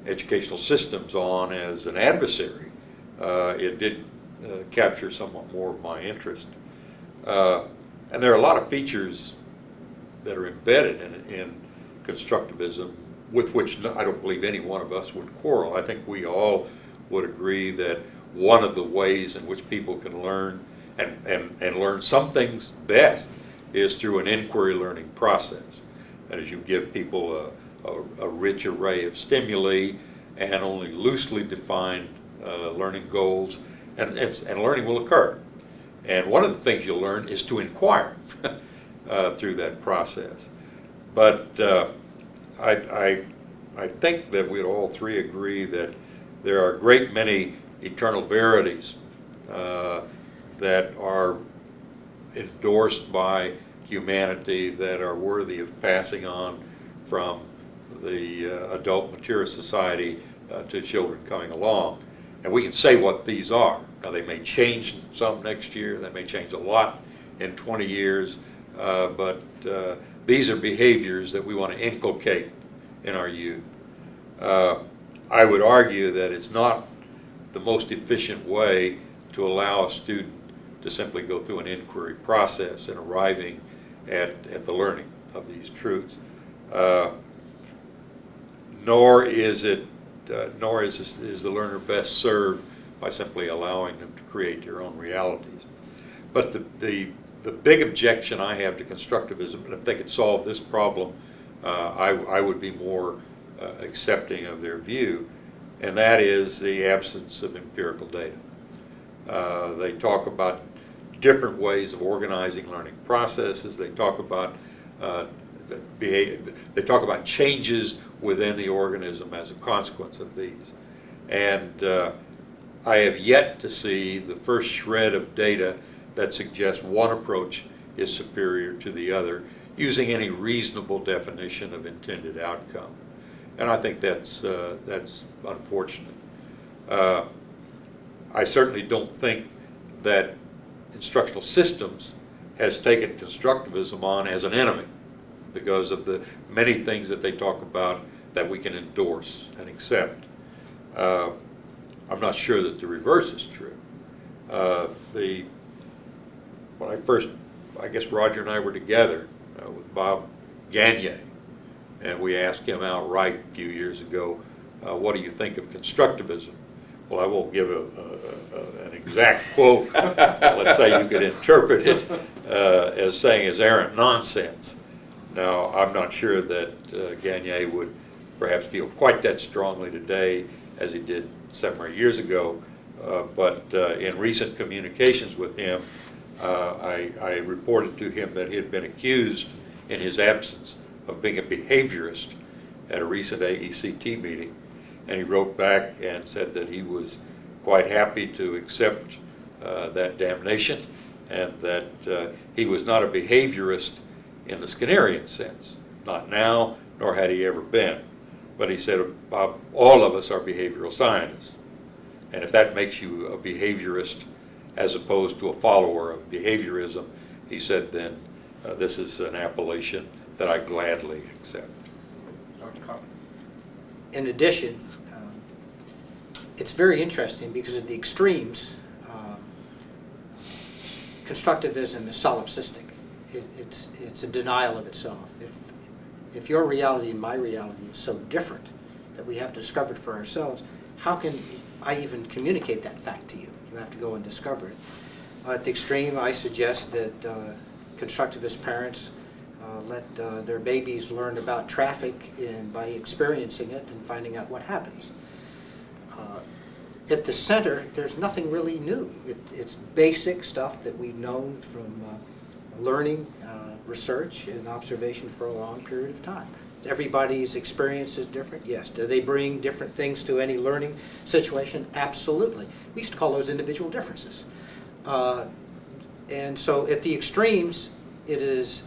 educational systems on as an adversary, it did capture somewhat more of my interest. And there are a lot of features that are embedded in constructivism with which I don't believe any one of us would quarrel. I think we all would agree that one of the ways in which people can learn and learn some things best is through an inquiry learning process. That is, you give people a rich array of stimuli and only loosely defined learning goals, and learning will occur. And one of the things you'll learn is to inquire through that process. But I think that we'd all three agree that there are a great many eternal verities that are endorsed by humanity that are worthy of passing on from the adult mature society to children coming along. And we can say what these are. Now, they may change some next year, they may change a lot in 20 years, but these are behaviors that we want to inculcate in our youth. I would argue that it's not the most efficient way to allow a student to simply go through an inquiry process in arriving at the learning of these truths. Nor is the learner best served by simply allowing them to create their own realities. But the big objection I have to constructivism, and if they could solve this problem, I would be more accepting of their view, and that is the absence of empirical data. They talk about different ways of organizing learning processes. They talk about they talk about changes within the organism as a consequence of these. And I have yet to see the first shred of data that suggests one approach is superior to the other using any reasonable definition of intended outcome. And I think that's unfortunate. I certainly don't think that instructional systems has taken constructivism on as an enemy because of the many things that they talk about that we can endorse and accept. I'm not sure that the reverse is true. When I guess Roger and I were together with Bob Gagne, and we asked him outright a few years ago, what do you think of constructivism? Well, I won't give an exact quote. Let's say you could interpret it as saying it's errant nonsense. Now, I'm not sure that Gagne would perhaps feel quite that strongly today as he did 7 or 8 years ago, but in recent communications with him, I reported to him that he had been accused in his absence of being a behaviorist at a recent AECT meeting, and he wrote back and said that he was quite happy to accept that damnation, and that he was not a behaviorist in the Skinnerian sense, not now, nor had he ever been. But he said, Bob, all of us are behavioral scientists, and if that makes you a behaviorist as opposed to a follower of behaviorism, he said, then this is an appellation that I gladly accept. In addition, it's very interesting because at the extremes, constructivism is solipsistic. It's a denial of itself. If your reality and my reality is so different that we have discovered for ourselves, how can I even communicate that fact to you? You have to go and discover it. At the extreme, I suggest that constructivist parents let their babies learn about traffic by experiencing it and finding out what happens. At the center, there's nothing really new. It's basic stuff that we've known from learning, research, and observation for a long period of time. Everybody's experience is different, yes. Do they bring different things to any learning situation? Absolutely. We used to call those individual differences. And so at the extremes, it is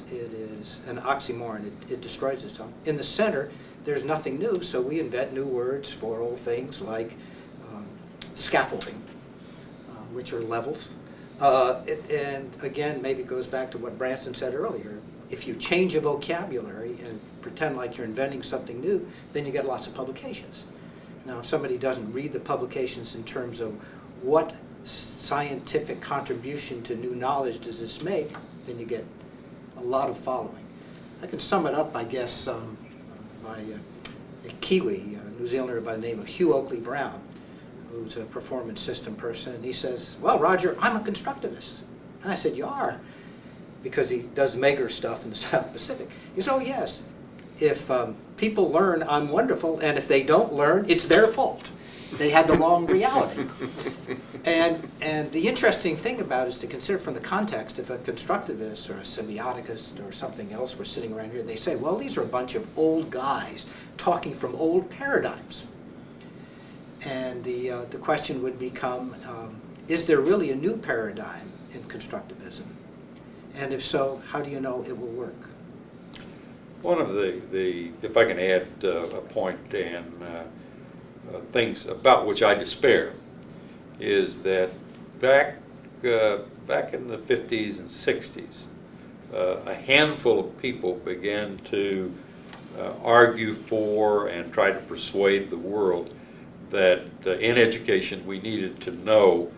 an oxymoron. It destroys itself. In the center, there's nothing new, so we invent new words for old things like scaffolding, which are levels. And again, maybe it goes back to what Branson said earlier. If you change a vocabulary and pretend like you're inventing something new, then you get lots of publications. Now, if somebody doesn't read the publications in terms of what scientific contribution to new knowledge does this make, then you get a lot of following. I can sum it up, I guess, by a Kiwi, a New Zealander by the name of Hugh Oakley Brown, who's a performance system person, and he says, well, Roger, I'm a constructivist. And I said, you are? Because he does Megger stuff in the South Pacific. He says, oh, yes. If people learn, I'm wonderful, and if they don't learn, it's their fault. They had the wrong reality. And the interesting thing about it is to consider from the context, if a constructivist or a semioticist or something else were sitting around here, they say, well, these are a bunch of old guys talking from old paradigms. And the question would become, is there really a new paradigm in constructivism? And if so, how do you know it will work? One of the if I can add a point and things about which I despair, is that back in the 50s and 60s, a handful of people began to argue for and try to persuade the world that in education we needed to know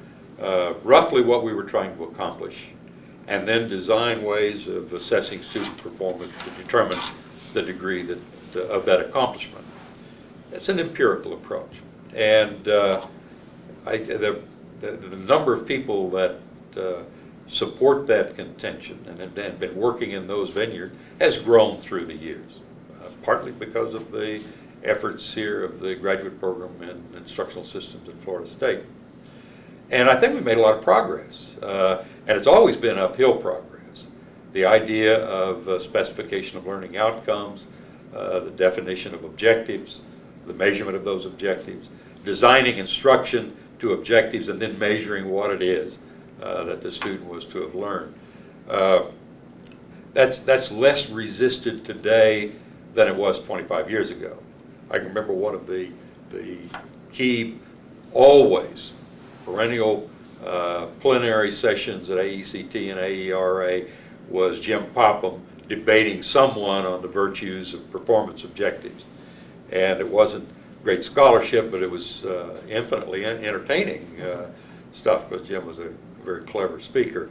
roughly what we were trying to accomplish, and then design ways of assessing student performance to determine the degree of that accomplishment. It's an empirical approach. And the number of people that support that contention and have been working in those vineyards has grown through the years, partly because of the efforts here of the graduate program in instructional systems at Florida State. And I think we've made a lot of progress. And it's always been uphill progress. The idea of specification of learning outcomes, the definition of objectives, the measurement of those objectives, designing instruction to objectives, and then measuring what it is that the student was to have learned. That's less resisted today than it was 25 years ago. I can remember one of the key, always, perennial plenary sessions at AECT and AERA was Jim Popham debating someone on the virtues of performance objectives. And it wasn't great scholarship, but it was infinitely entertaining stuff, because Jim was a very clever speaker.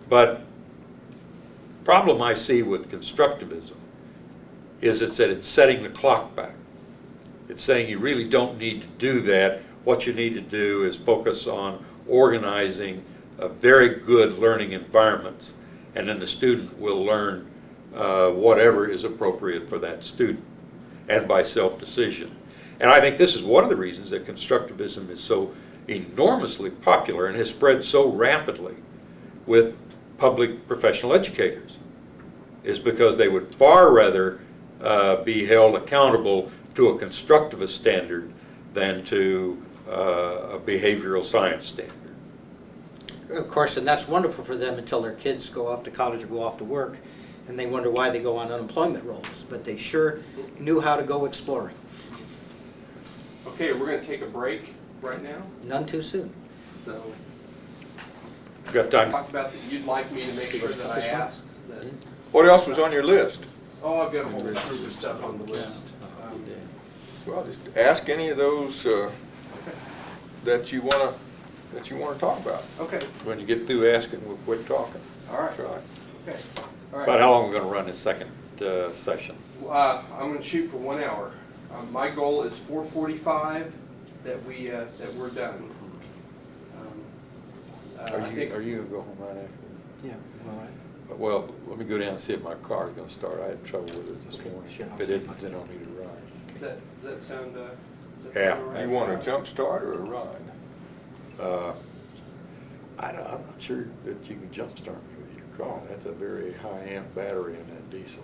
But the problem I see with constructivism is that it's setting the clock back. It's saying you really don't need to do that. What you need to do is focus on organizing very good learning environments, and then the student will learn whatever is appropriate for that student, and by self-decision. And I think this is one of the reasons that constructivism is so enormously popular and has spread so rapidly with public professional educators, is because they would far rather be held accountable to a constructivist standard than to a behavioral science standard. Of course, and that's wonderful for them until their kids go off to college or go off to work, and they wonder why they go on unemployment rolls. But they sure knew how to go exploring. Okay, we're going to take a break right now. None too soon. So, You've got time. talk about that you'd like me to make sure that I asked. That, What else was on your list? oh, I've got a whole bunch of stuff on the list. Well, just ask any of those that you want to talk about. Okay, When you get through asking, we'll quit talking. all right. Try. Okay, all right. About how long are we going to run this second session? I'm going to shoot for 1 hour. My goal is 4:45 that we're done. I think- Are you going to go home right after? Yeah, all right. Well, let me go down and see if my car's going to start. I had trouble with it this Okay, morning. sure, I'll If it see. isn't, then I'll need a ride. Does that sound, Yeah. all right? You want a jump start or a ride? I'm not sure that you can jumpstart me with your car. That's a very high amp battery in that diesel.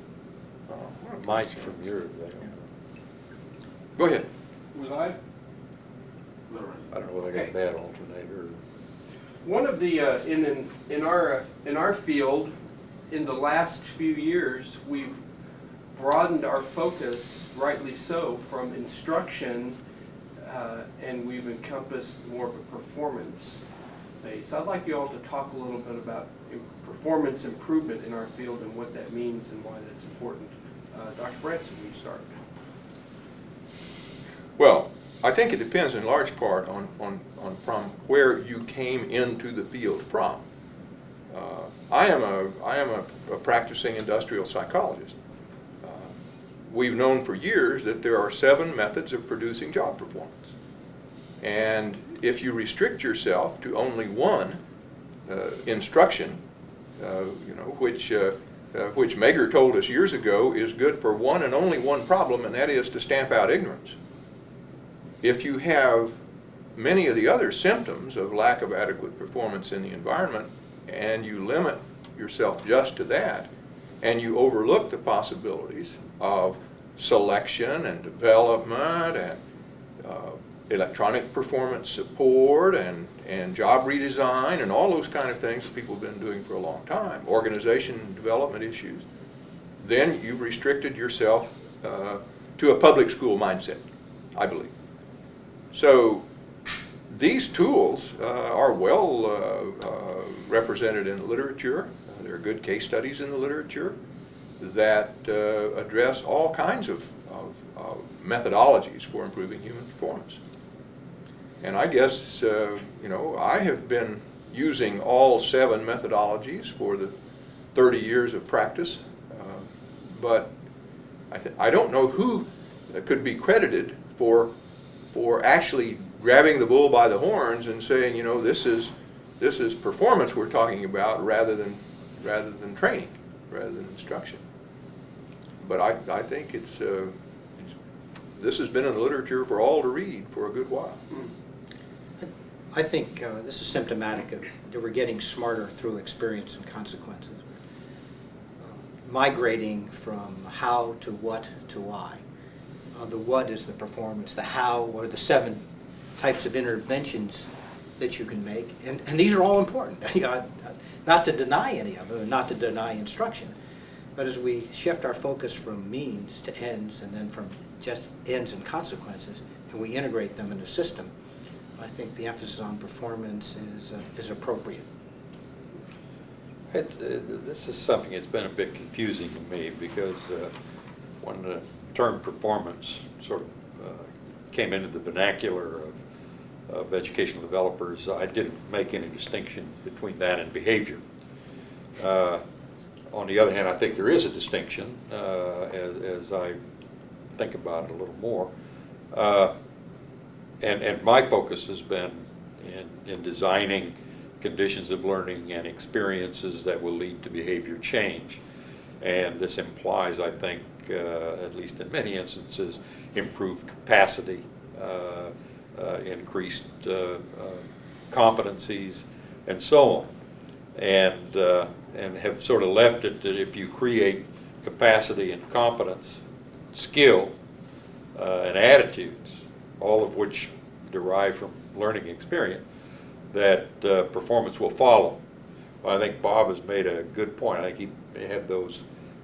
Might from yours, I don't know. Go ahead. We live? I don't know whether I got a Okay. bad alternator. One of the, in our field, in the last few years, we've broadened our focus, rightly so, from instruction, and we've encompassed more of a performance base. I'd like you all to talk a little bit about performance improvement in our field and what that means and why that's important. Dr. Branson, will you start? Well, I think it depends in large part on from where you came into the field from. I am a practicing industrial psychologist. We've known for years that there are 7 methods of producing job performance. And if you restrict yourself to only one, instruction, which Meagher told us years ago is good for one and only one problem, and that is to stamp out ignorance. If you have many of the other symptoms of lack of adequate performance in the environment, and you limit yourself just to that, and you overlook the possibilities of selection and development and electronic performance support and job redesign and all those kind of things that people have been doing for a long time, organization and development issues, then you've restricted yourself to a public school mindset, I believe. So these tools are well represented in the literature. There are good case studies in the literature that address all kinds of methodologies for improving human performance. And I guess, I have been using all 7 methodologies for the 30 years of practice, but I don't know who could be credited for actually grabbing the bull by the horns and saying, this is performance we're talking about rather than training, rather than instruction. But I think this has been in the literature for all to read for a good while. I think this is symptomatic of that we're getting smarter through experience and consequences. Migrating from how to what to why. The what is the performance, the how are the 7 types of interventions that you can make. And these are all important. Not to deny any of them, not to deny instruction. But as we shift our focus from means to ends and then from just ends and consequences, and we integrate them in a system, I think the emphasis on performance is appropriate. This is something that's been a bit confusing to me because when the term performance sort of came into the vernacular of educational developers, I didn't make any distinction between that and behavior. On the other hand, I think there is a distinction as I think about it a little more. And my focus has been in designing conditions of learning and experiences that will lead to behavior change. And this implies, I think, at least in many instances, improved capacity, increased competencies, and so on. And have sort of left it that if you create capacity and competence, skill, and attitudes, all of which derive from learning experience, that performance will follow. Well, I think Bob has made a good point. I think he had those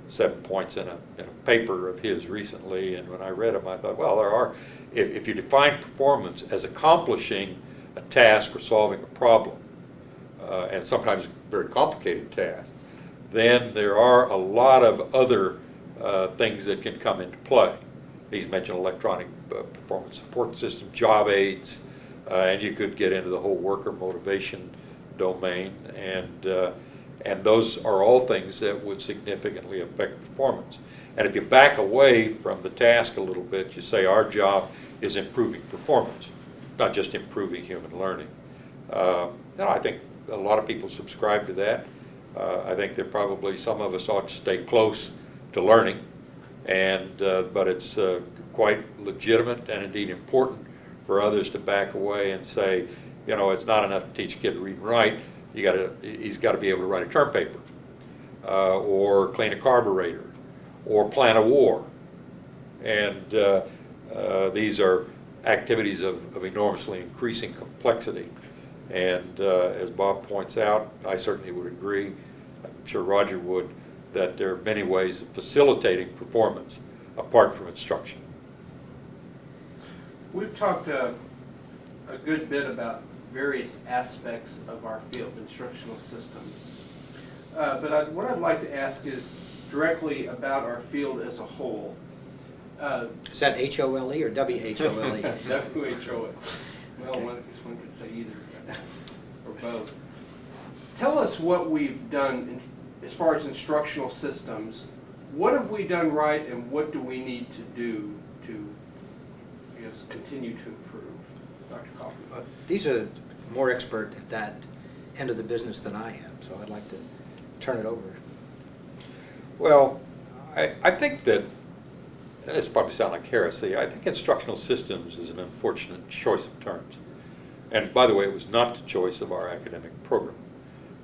7 points in a paper of his recently, and when I read them, I thought, well, there are, if you define performance as accomplishing a task or solving a problem, and sometimes a very complicated task, then there are a lot of other things that can come into play. He's mentioned electronic performance support system, job aids, and you could get into the whole worker motivation domain, and those are all things that would significantly affect performance. And if you back away from the task a little bit, you say our job is improving performance, not just improving human learning. I think a lot of people subscribe to that. I think that probably some of us ought to stay close to learning, but it's quite legitimate and indeed important for others to back away and say, it's not enough to teach a kid to read and write. He's got to be able to write a term paper, or clean a carburetor, or plan a war. And these are activities of enormously increasing complexity And as Bob points out, I certainly would agree, I'm sure Roger would, that there are many ways of facilitating performance apart from instruction. We've talked a good bit about various aspects of our field, instructional systems. But what I'd like to ask is directly about our field as a whole. Is that H-O-L-E or W-H-O-L-E? WHO. Well, I guess one could say either, or both. Tell us what we've done as far as instructional systems. What have we done right, and what do we need to do to, I guess, continue to improve? Dr. Kaufman. These are more expert at that end of the business than I am, so I'd like to turn it over. Well, I think that, and this probably sounds like heresy, I think instructional systems is an unfortunate choice of terms. And by the way, it was not the choice of our academic program.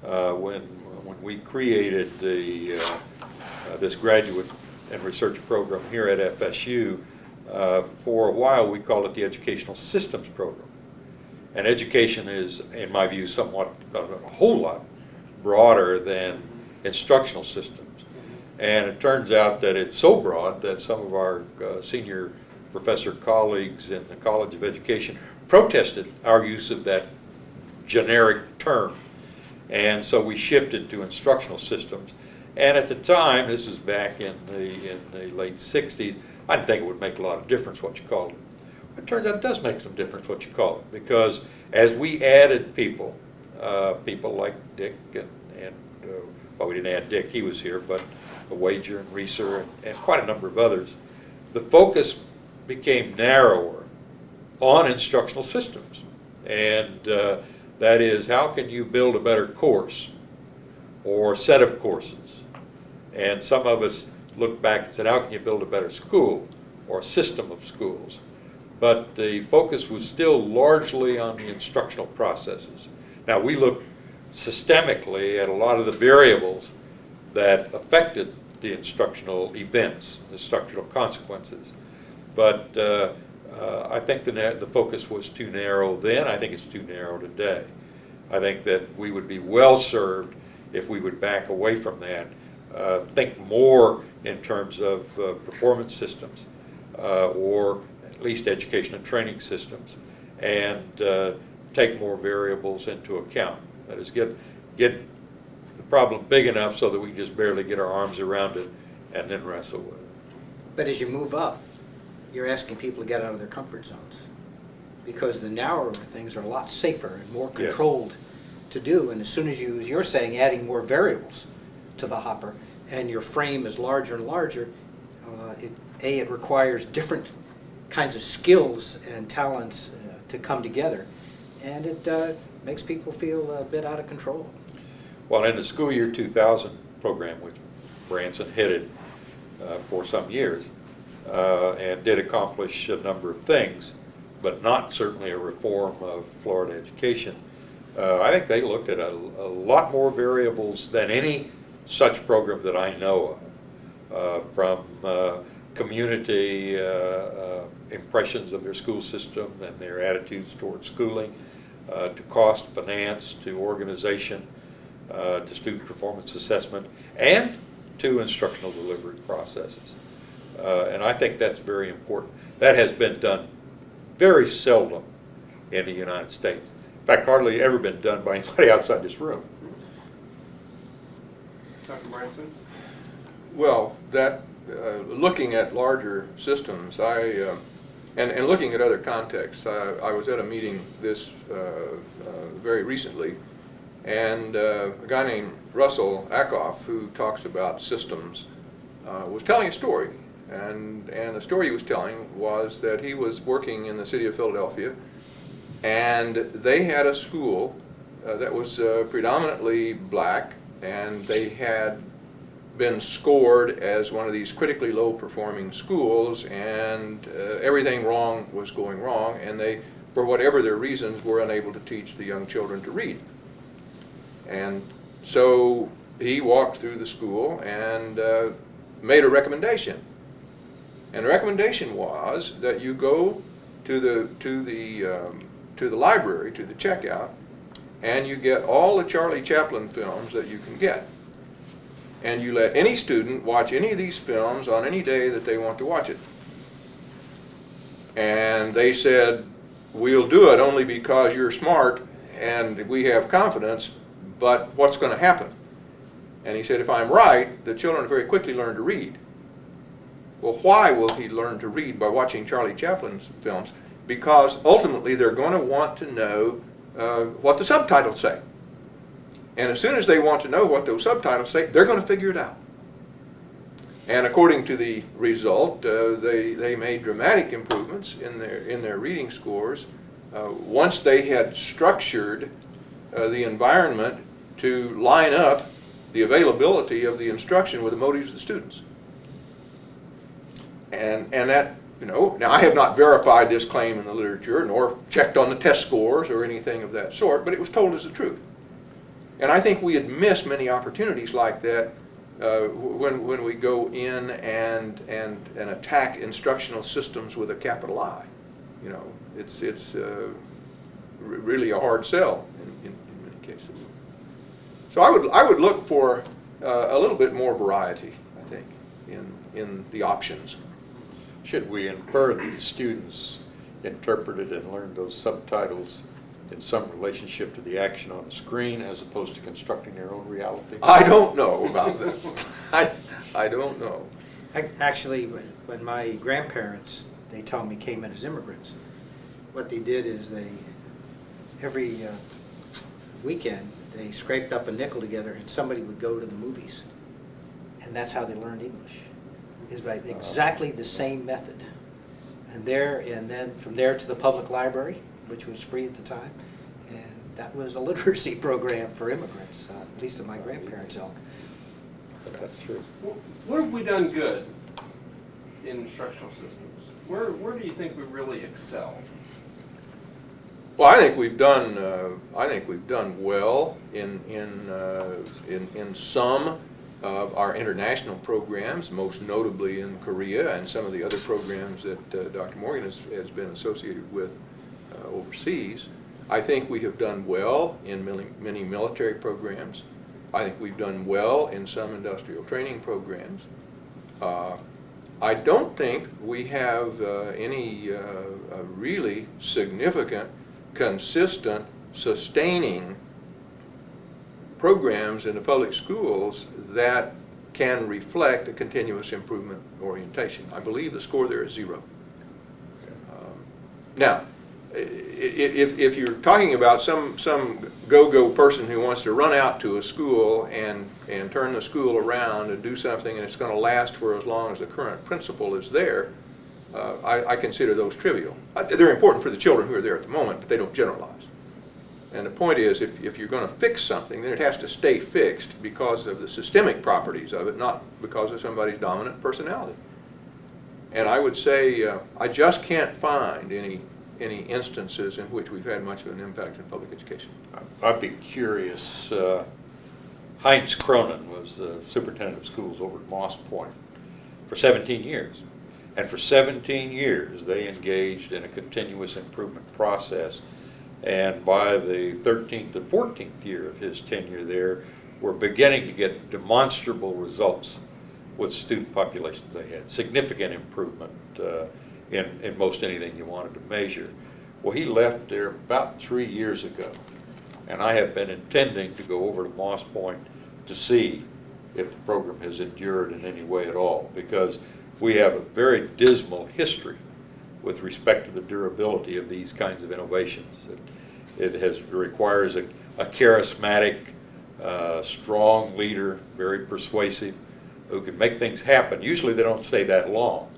When we created this graduate and research program here at FSU, for a while we called it the Educational Systems Program. And education is, in my view, somewhat, a whole lot broader than instructional systems. And it turns out that it's so broad that some of our senior professor colleagues in the College of Education protested our use of that generic term. And so we shifted to instructional systems. And at the time, this is back in the late 60s, I didn't think it would make a lot of difference what you called it. But it turns out it does make some difference what you call it, because as we added people, people like Dick and well, we didn't add Dick, he was here, but Wager and Reeser and quite a number of others, the focus became narrower on instructional systems. And that is, how can you build a better course or set of courses? And some of us looked back and said, how can you build a better school or a system of schools? But the focus was still largely on the instructional processes. Now, we looked systemically at a lot of the variables that affected the instructional events, the instructional consequences. But I think the focus was too narrow then. I think it's too narrow today. I think that we would be well served if we would back away from that, think more in terms of performance systems, or at least education and training systems, and take more variables into account. That is, get the problem big enough so that we can just barely get our arms around it and then wrestle with it. But as you move up, you're asking people to get out of their comfort zones, because the narrower things are a lot safer and more controlled to do. And as soon as you're saying, adding more variables to the hopper, and your frame is larger and larger, it requires different kinds of skills and talents to come together, and it makes people feel a bit out of control. Well, in the school year 2000 program, which Branson headed for some years, and did accomplish a number of things, but not certainly a reform of Florida education, I think they looked at a lot more variables than any such program that I know of, from community impressions of their school system and their attitudes towards schooling, to cost, finance, to organization, to student performance assessment, and to instructional delivery processes. And I think that's very important. That has been done very seldom in the United States. In fact, hardly ever been done by anybody outside this room. Dr. Branson? Well, that looking at larger systems, and looking at other contexts, I was at a meeting this very recently, and a guy named Russell Ackoff, who talks about systems, was telling a story. And the story he was telling was that he was working in the city of Philadelphia, and they had a school that was predominantly black, and they had been scored as one of these critically low performing schools, and everything wrong was going wrong, and they, for whatever their reasons, were unable to teach the young children to read. And so he walked through the school and made a recommendation. And the recommendation was that you go to the library, to the checkout, and you get all the Charlie Chaplin films that you can get. And you let any student watch any of these films on any day that they want to watch it. And they said, we'll do it only because you're smart and we have confidence, but what's going to happen? And he said, if I'm right, the children very quickly learn to read. Well, why will he learn to read by watching Charlie Chaplin's films? Because ultimately they're going to want to know what the subtitles say. And as soon as they want to know what those subtitles say, they're going to figure it out. And according to the result, they made dramatic improvements in their reading scores once they had structured the environment to line up the availability of the instruction with the motives of the students. And that, you know, now I have not verified this claim in the literature nor checked on the test scores or anything of that sort, but it was told as the truth. And I think we had missed many opportunities like that when we go in and attack instructional systems with a capital I. You know, it's really a hard sell in many cases. So I would look for a little bit more variety, I think, in the options. Should we infer that the students interpreted and learned those subtitles in some relationship to the action on the screen as opposed to constructing their own reality? I don't know about that. I don't know. Actually, when my grandparents, they tell me, came in as immigrants, what they did is every weekend, they scraped up a nickel together and somebody would go to the movies. And that's how they learned English, is by exactly the same method. And then from there to the public library, which was free at the time. And that was a literacy program for immigrants, at least in my grandparents' ilk. That's true. What have we done good in instructional systems? Where do you think we really excel? Well, I think we've done well in some of our international programs, most notably in Korea and some of the other programs that Dr. Morgan has been associated with overseas. I think we have done well in many military programs. I think we've done well in some industrial training programs. I don't think we have any really significant, consistent, sustaining programs in the public schools that can reflect a continuous improvement orientation. I believe the score there is 0. Now, if you're talking about some go-go person who wants to run out to a school and turn the school around and do something and it's going to last for as long as the current principal is there, I consider those trivial. They're important for the children who are there at the moment, but they don't generalize. And the point is, if you're going to fix something, then it has to stay fixed because of the systemic properties of it, not because of somebody's dominant personality. And I would say I just can't find any instances in which we've had much of an impact in public education. I'd be curious. Heinz Cronin was the superintendent of schools over at Moss Point for 17 years. And for 17 years, they engaged in a continuous improvement process. And by the 13th and 14th year of his tenure there, we're beginning to get demonstrable results with student populations they had. Significant improvement in most anything you wanted to measure. Well, he left there about 3 years ago. And I have been intending to go over to Moss Point to see if the program has endured in any way at all, because we have a very dismal history with respect to the durability of these kinds of innovations. It requires a charismatic, strong leader, very persuasive, who can make things happen. Usually they don't stay that long.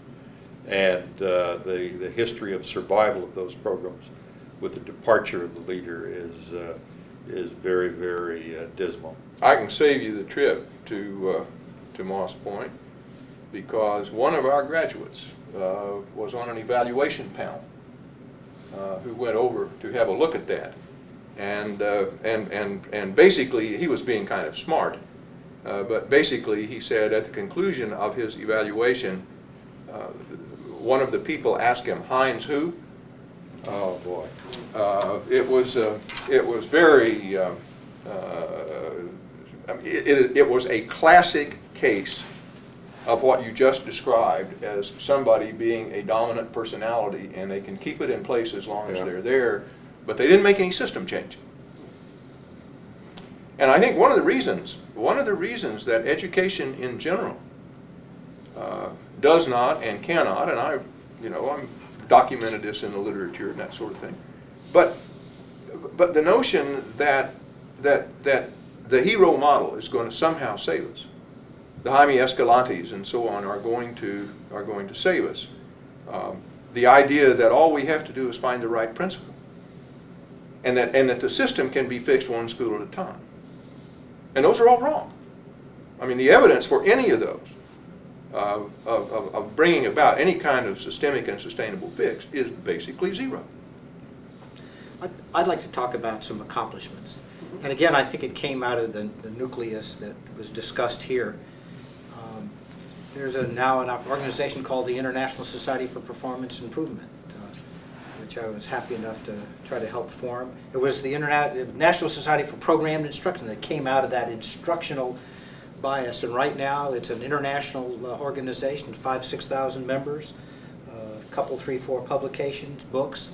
And the history of survival of those programs with the departure of the leader is very, very dismal. I can save you the trip to Moss Point because one of our graduates was on an evaluation panel who went over to have a look at that. And basically he was being kind of smart, but basically he said at the conclusion of his evaluation, one of the people asked him, "Heinz who?" Oh, boy. It was very, it was a classic case of what you just described as somebody being a dominant personality, and they can keep it in place as long as Yeah. they're there, but they didn't make any system change. And I think one of the reasons that education in general does not and cannot, and I'm documented this in the literature and that sort of thing, but the notion that the hero model is going to somehow save us, the Jaime Escalantes and so on are going to save us. The idea that all we have to do is find the right principle, and that the system can be fixed one school at a time. And those are all wrong. I mean, the evidence for any of those, of bringing about any kind of systemic and sustainable fix, is basically zero. I'd like to talk about some accomplishments. And again, I think it came out of the nucleus that was discussed here. There's now an organization called the International Society for Performance Improvement, which I was happy enough to try to help form. It was the National Society for Programmed Instruction that came out of that instructional bias, and right now it's an international organization, 5,000–6,000 members, a couple, 3, 4 publications, books,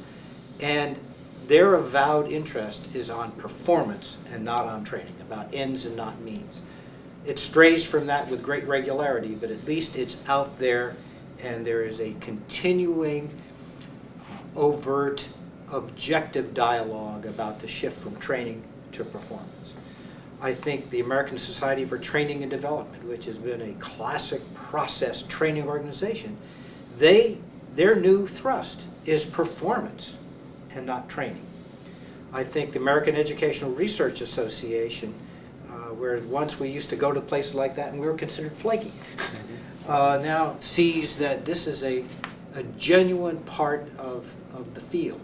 and their avowed interest is on performance and not on training, about ends and not means. It strays from that with great regularity, but at least it's out there, and there is a continuing overt, objective dialogue about the shift from training to performance. I think the American Society for Training and Development, which has been a classic process training organization, their new thrust is performance and not training. I think the American Educational Research Association, where once we used to go to places like that and we were considered flaky, now sees that this is a genuine part of the field.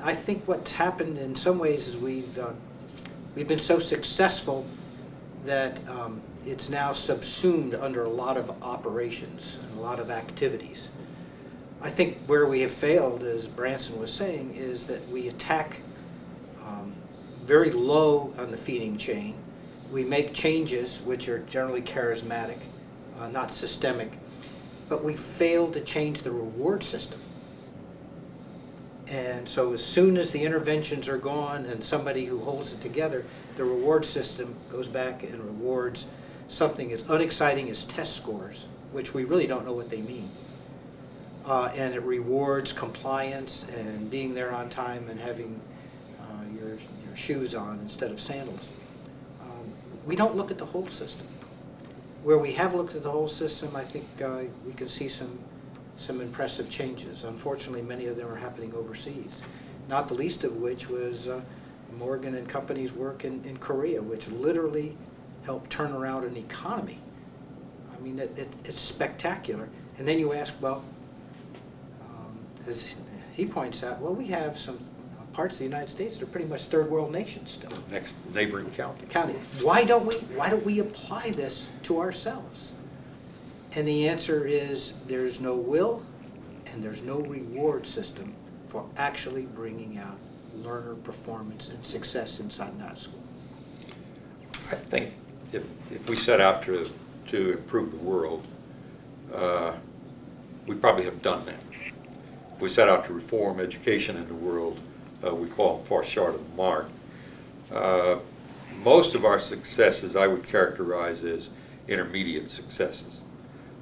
I think what's happened in some ways is we've been so successful that it's now subsumed under a lot of operations and a lot of activities. I think where we have failed, as Branson was saying, is that we attack very low on the feeding chain. We make changes which are generally charismatic, not systemic, but we fail to change the reward system. And so as soon as the interventions are gone and somebody who holds it together, the reward system goes back and rewards something as unexciting as test scores, which we really don't know what they mean. And it rewards compliance and being there on time and having your shoes on instead of sandals. We don't look at the whole system. Where we have looked at the whole system, I think we can see some impressive changes. Unfortunately, many of them are happening overseas, not the least of which was Morgan and Company's work in Korea, which literally helped turn around an economy. I mean, it's spectacular. And then you ask, well, as he points out, well, we have some parts of the United States that are pretty much third world nations still. Next neighboring county. Why don't we apply this to ourselves? And the answer is there's no will and there's no reward system for actually bringing out learner performance and success inside and out of school. I think if we set out to improve the world, we probably have done that. If we set out to reform education in the world, we fall far short of the mark. Most of our successes I would characterize as intermediate successes.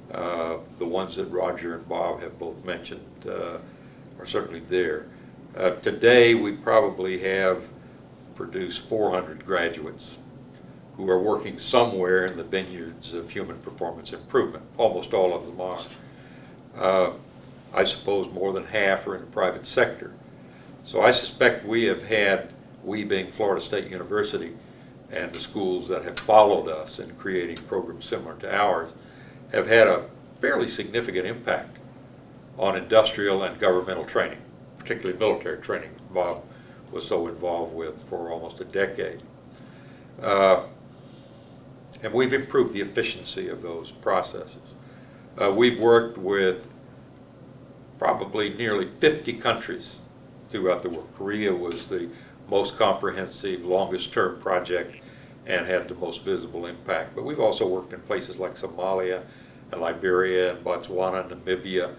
The ones that Roger and Bob have both mentioned are certainly there. Today we probably have produced 400 graduates who are working somewhere in the vineyards of human performance improvement. Almost all of them are. I suppose more than half are in the private sector. So I suspect we being Florida State University and the schools that have followed us in creating programs similar to ours, have had a fairly significant impact on industrial and governmental training, particularly military training. Bob was so involved with for almost a decade. And we've improved the efficiency of those processes. We've worked with probably nearly 50 countries throughout the world. Korea was the most comprehensive, longest-term project and had the most visible impact. But we've also worked in places like Somalia, and Liberia, and Botswana, Namibia,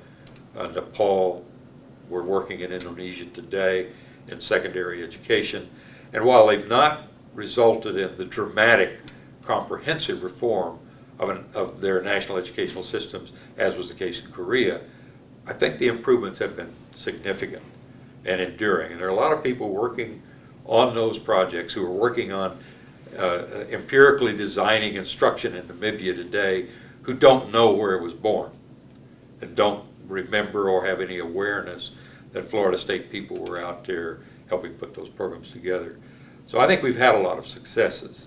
Nepal. We're working in Indonesia today in secondary education. And while they've not resulted in the dramatic, comprehensive reform of their national educational systems, as was the case in Korea, I think the improvements have been significant and enduring. And there are a lot of people working on those projects who are working on empirically designing instruction in Namibia today who don't know where it was born and don't remember or have any awareness that Florida State people were out there helping put those programs together. So I think we've had a lot of successes.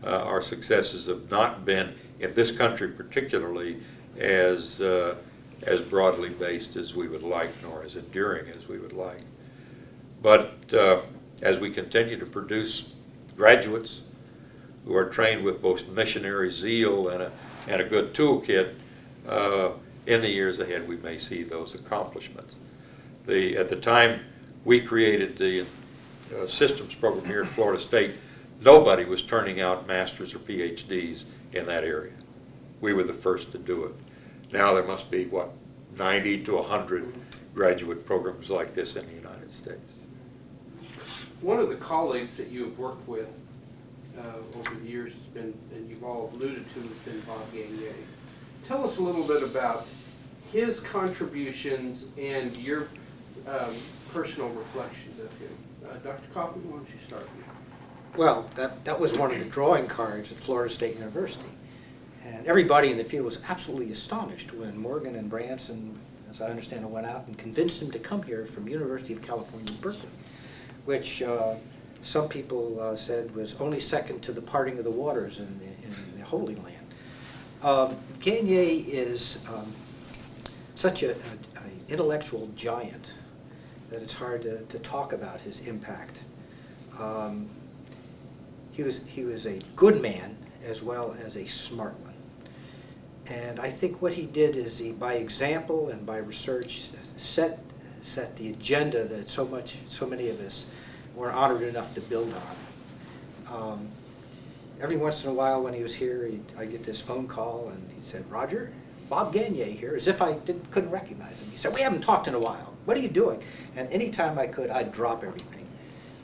Our successes have not been, in this country particularly, as broadly based as we would like, nor as enduring as we would like. But as we continue to produce graduates who are trained with both missionary zeal and a good toolkit, in the years ahead we may see those accomplishments. At the time we created the systems program here at Florida State, nobody was turning out masters or PhDs in that area. We were the first to do it. Now there must be, 90 to 100 graduate programs like this in the United States. One of the colleagues that you have worked with over the years has been, and you've all alluded to, has been Bob Gagné. Tell us a little bit about his contributions and your personal reflections of him. Dr. Kaufman, why don't you start? Well, that was one of the drawing cards at Florida State University. And everybody in the field was absolutely astonished when Morgan and Branson, as I understand it, went out and convinced him to come here from University of California, Berkeley, which some people said was only second to the parting of the waters in the Holy Land. Gagné is such an intellectual giant that it's hard to talk about his impact. He was a good man as well as a smart one. And I think what he did is he, by example and by research, set the agenda that so many of us were honored enough to build on. Every once in a while when he was here, I get this phone call and he said, "Roger, Bob Gagné here," as if I couldn't recognize him. He said, "We haven't talked in a while. What are you doing?" And anytime I could, I'd drop everything,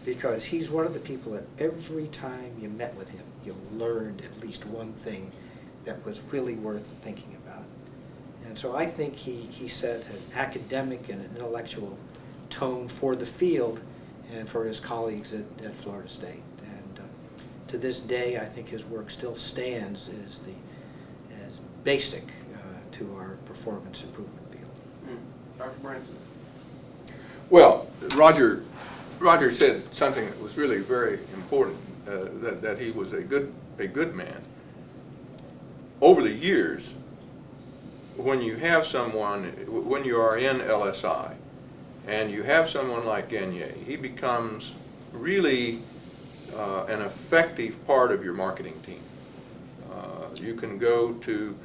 because he's one of the people that every time you met with him, you learned at least one thing that was really worth thinking about. And so I think he set an academic and an intellectual tone for the field and for his colleagues at Florida State. And to this day, I think his work still stands as basic to our performance improvement field. Dr. Branson. Well, Roger said something that was really very important, that he was a good man. Over the years, when you have someone, when you are in LSI, and you have someone like Gagné, he becomes really an effective part of your marketing team. You can go to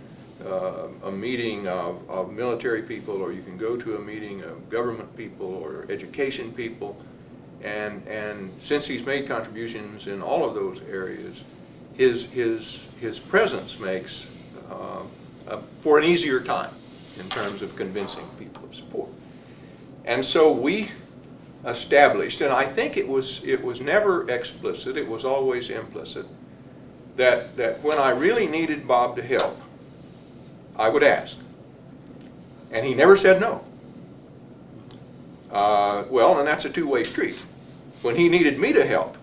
a meeting of military people, or you can go to a meeting of government people or education people, and since he's made contributions in all of those areas, his presence makes for an easier time in terms of convincing people of support. And so we established, and I think it was never explicit, it was always implicit, that when I really needed Bob to help, I would ask. And he never said no. Well, and that's a two-way street. When he needed me to help,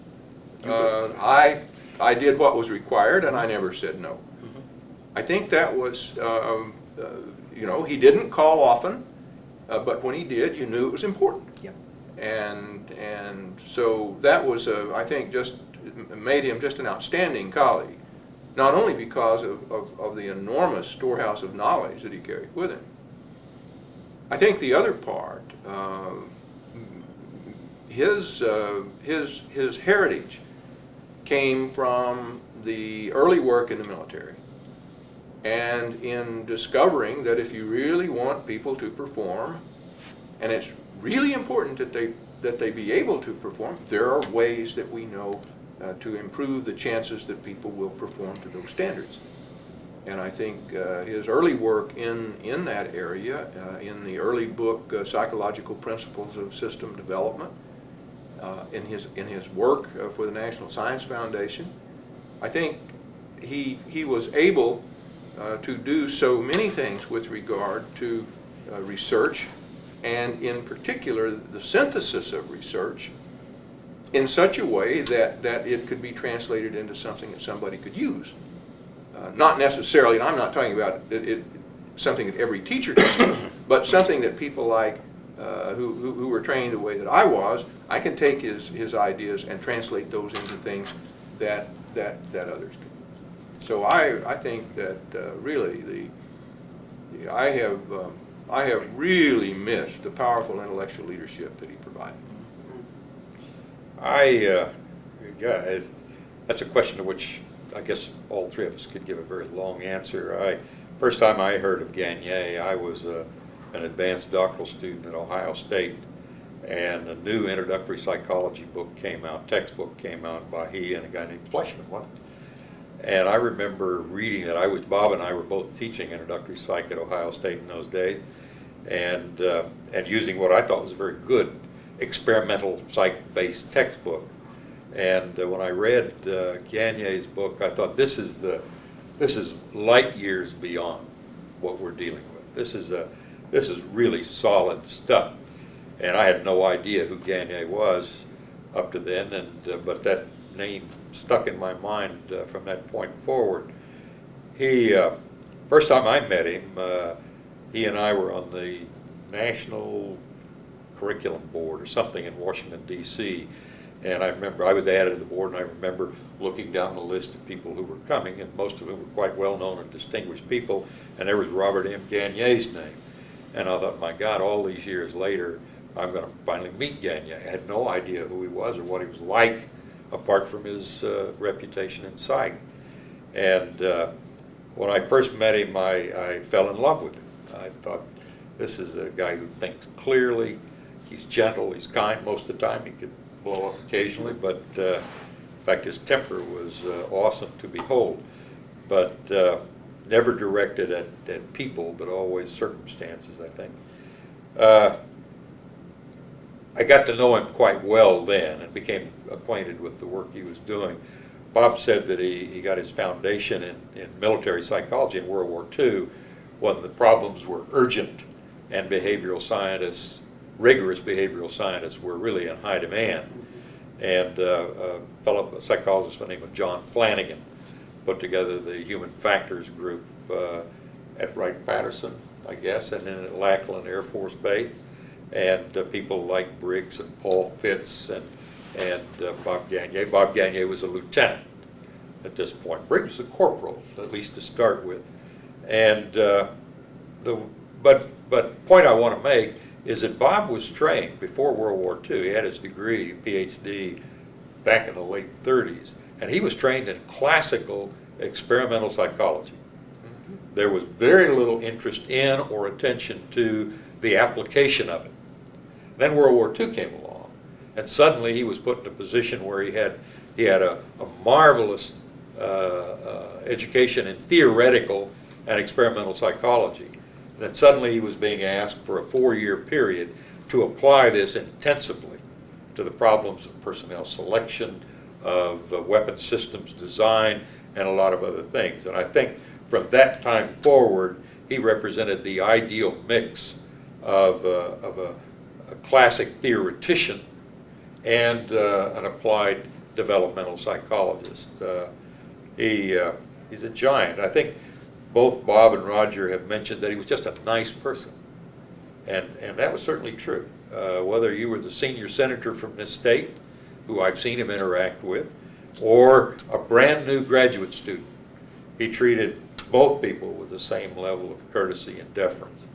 I did what was required, and I never said no. I think that was, he didn't call often, but when he did, you knew it was important. Yep. And so that was, I think, just made him just an outstanding colleague, not only because of the enormous storehouse of knowledge that he carried with him. I think the other part, his heritage came from the early work in the military, and in discovering that if you really want people to perform, And it's really important that they be able to perform. There are ways that we know to improve the chances that people will perform to those standards. And I think his early work in that area, in the early book, Psychological Principles of System Development, in his work for the National Science Foundation, I think he was able to do so many things with regard to research, and in particular the synthesis of research in such a way that it could be translated into something that somebody could use. Not necessarily, and I'm not talking about something that every teacher can use, but something that people like who were trained the way that I was, I can take his ideas and translate those into things that others can. So I think that really I have really missed the powerful intellectual leadership that he provided. That's a question to which I guess all three of us could give a very long answer. First time I heard of Gagne, I was an advanced doctoral student at Ohio State, and a new introductory psychology book came out, textbook came out by he and a guy named Fleshman, wasn't it? And I remember reading that. Bob and I were both teaching introductory psych at Ohio State in those days, and using what I thought was a very good experimental psych-based textbook. And when I read Gagne's book, I thought this is light years beyond what we're dealing with. This is really solid stuff. And I had no idea who Gagne was up to then, but that name stuck in my mind from that point forward. First time I met him, he and I were on the National Curriculum Board or something in Washington, D.C., and I remember I was added to the board, and I remember looking down the list of people who were coming, and most of them were quite well-known and distinguished people, and there was Robert M. Gagne's name. And I thought, my God, all these years later, I'm going to finally meet Gagne. I had no idea who he was or what he was like, apart from his reputation in psych. And when I first met him, I fell in love with him. I thought, this is a guy who thinks clearly, he's gentle, he's kind most of the time, he could blow up occasionally, but in fact his temper was awesome to behold, but never directed at people, but always circumstances, I think. I got to know him quite well then and became acquainted with the work he was doing. Bob said that he got his foundation in military psychology in World War II when the problems were urgent and behavioral scientists, rigorous behavioral scientists, were really in high demand. And a psychologist by the name of John Flanagan put together the Human Factors Group at Wright-Patterson, I guess, and then at Lackland Air Force Base. And people like Briggs and Paul Fitz and Bob Gagne. Bob Gagne was a lieutenant at this point. Briggs was a corporal, at least to start with. And but the point I want to make is that Bob was trained before World War II. He had his degree, PhD, back in the late 30s. And he was trained in classical experimental psychology. There was very little interest in or attention to the application of it. Then World War II came along, and suddenly he was put in a position where he had a marvelous education in theoretical and experimental psychology. Then suddenly he was being asked for a 4-year period to apply this intensively to the problems of personnel selection, of weapon systems design, and a lot of other things. And I think from that time forward, he represented the ideal mix of a classic theoretician and an applied developmental psychologist. He's a giant. I think both Bob and Roger have mentioned that he was just a nice person, and that was certainly true. Whether you were the senior senator from this state, who I've seen him interact with, or a brand new graduate student, he treated both people with the same level of courtesy and deference.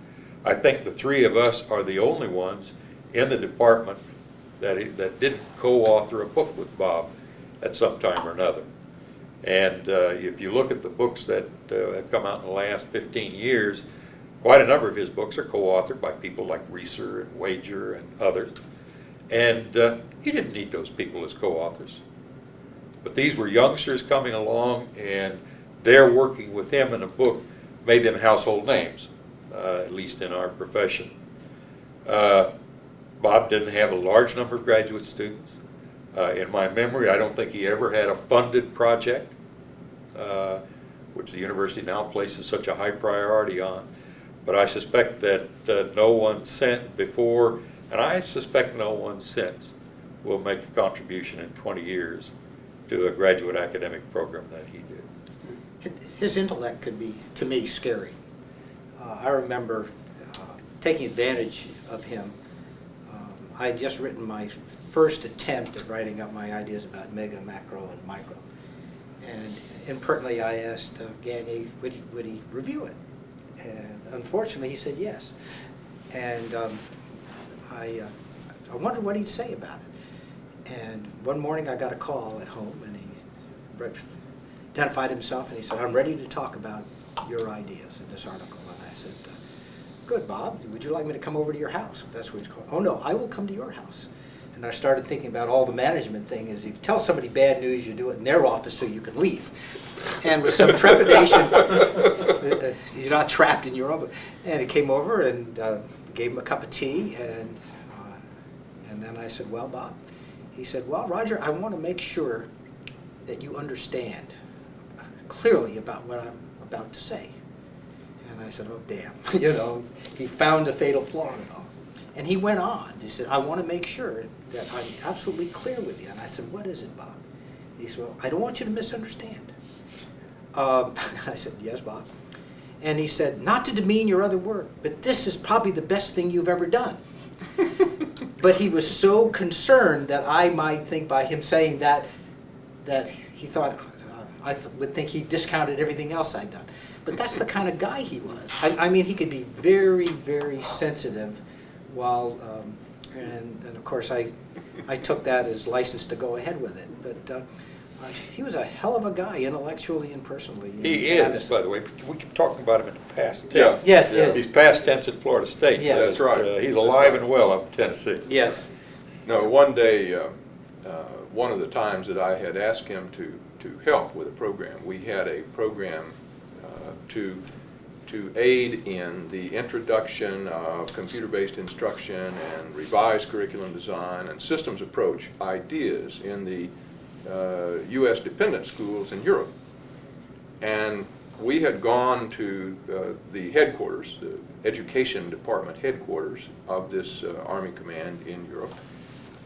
I think the three of us are the only ones in the department that didn't co-author a book with Bob at some time or another. And if you look at the books that have come out in the last 15 years, Quite a number of his books are co-authored by people like Reeser and Wager and others. And he didn't need those people as co-authors. But these were youngsters coming along, and their working with him in a book made them household names, at least in our profession. Bob didn't have a large number of graduate students. In my memory, I don't think he ever had a funded project, which the university now places such a high priority on. But I suspect that no one sent before, and I suspect no one since, will make a contribution in 20 years to a graduate academic program that he did. His intellect could be, to me, scary. I remember taking advantage of him. I had just written my first attempt at writing up my ideas about mega, macro, and micro. And impertinently, I asked Gagne, would he review it? And unfortunately, he said yes. And I wondered what he'd say about it. And one morning, I got a call at home, and he identified himself, and he said, "I'm ready to talk about your ideas in this article." And I said, "Good, Bob. Would you like me to come over to your house?" That's what he's called. "Oh, no, I will come to your house." And I started thinking about all the management thing is if you tell somebody bad news, you do it in their office so you can leave. And with some trepidation, you're not trapped in your own. And he came over and gave him a cup of tea, and then I said, "Well, Bob," he said, "Well, Roger, I want to make sure that you understand clearly about what I'm about to say." And I said, "Oh, damn," you know, he found a fatal flaw in it all. And he went on. He said, "I want to make sure that I'm absolutely clear with you." And I said, "What is it, Bob?" He said, "Well, I don't want you to misunderstand." I said, "Yes, Bob." And he said, "Not to demean your other work, but this is probably the best thing you've ever done." But he was so concerned that I might think by him saying that he thought I would think he discounted everything else I'd done. But that's the kind of guy he was. I mean, he could be very, very sensitive while, and of course I took that as license to go ahead with it. But he was a hell of a guy, intellectually and personally. He is, by the way. We keep talking about him in the past tense. Yeah. Yes, yes. He's past tense at Florida State. Yes. That's right. He's alive and well up in Tennessee. Yes. No, one day, one of the times that I had asked him to help with a program, we had a program to aid in the introduction of computer-based instruction and revised curriculum design and systems approach ideas in the U.S. dependent schools in Europe. And we had gone to the headquarters, the education department headquarters of this Army command in Europe,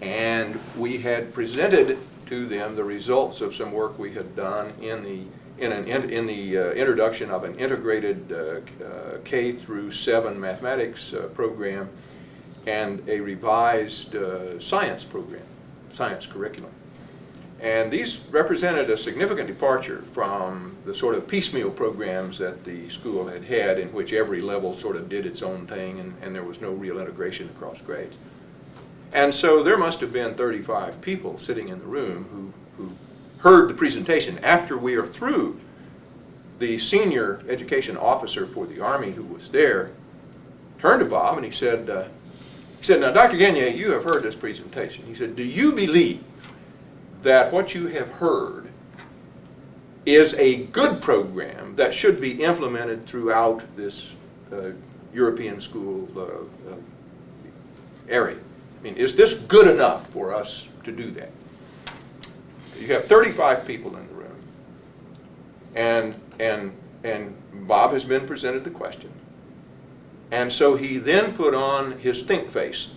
and we had presented to them the results of some work we had done in the introduction of an integrated K through 7 mathematics program and a revised science program, science curriculum. And these represented a significant departure from the sort of piecemeal programs that the school had had, in which every level sort of did its own thing and there was no real integration across grades. And so there must have been 35 people sitting in the room who heard the presentation. After we are through, the senior education officer for the Army who was there turned to Bob and he said, "Now, Dr. Gagne, you have heard this presentation." He said, "Do you believe that what you have heard is a good program that should be implemented throughout this European school area? I mean, is this good enough for us to do that?" You have 35 people in the room, and Bob has been presented the question, and so he then put on his think face,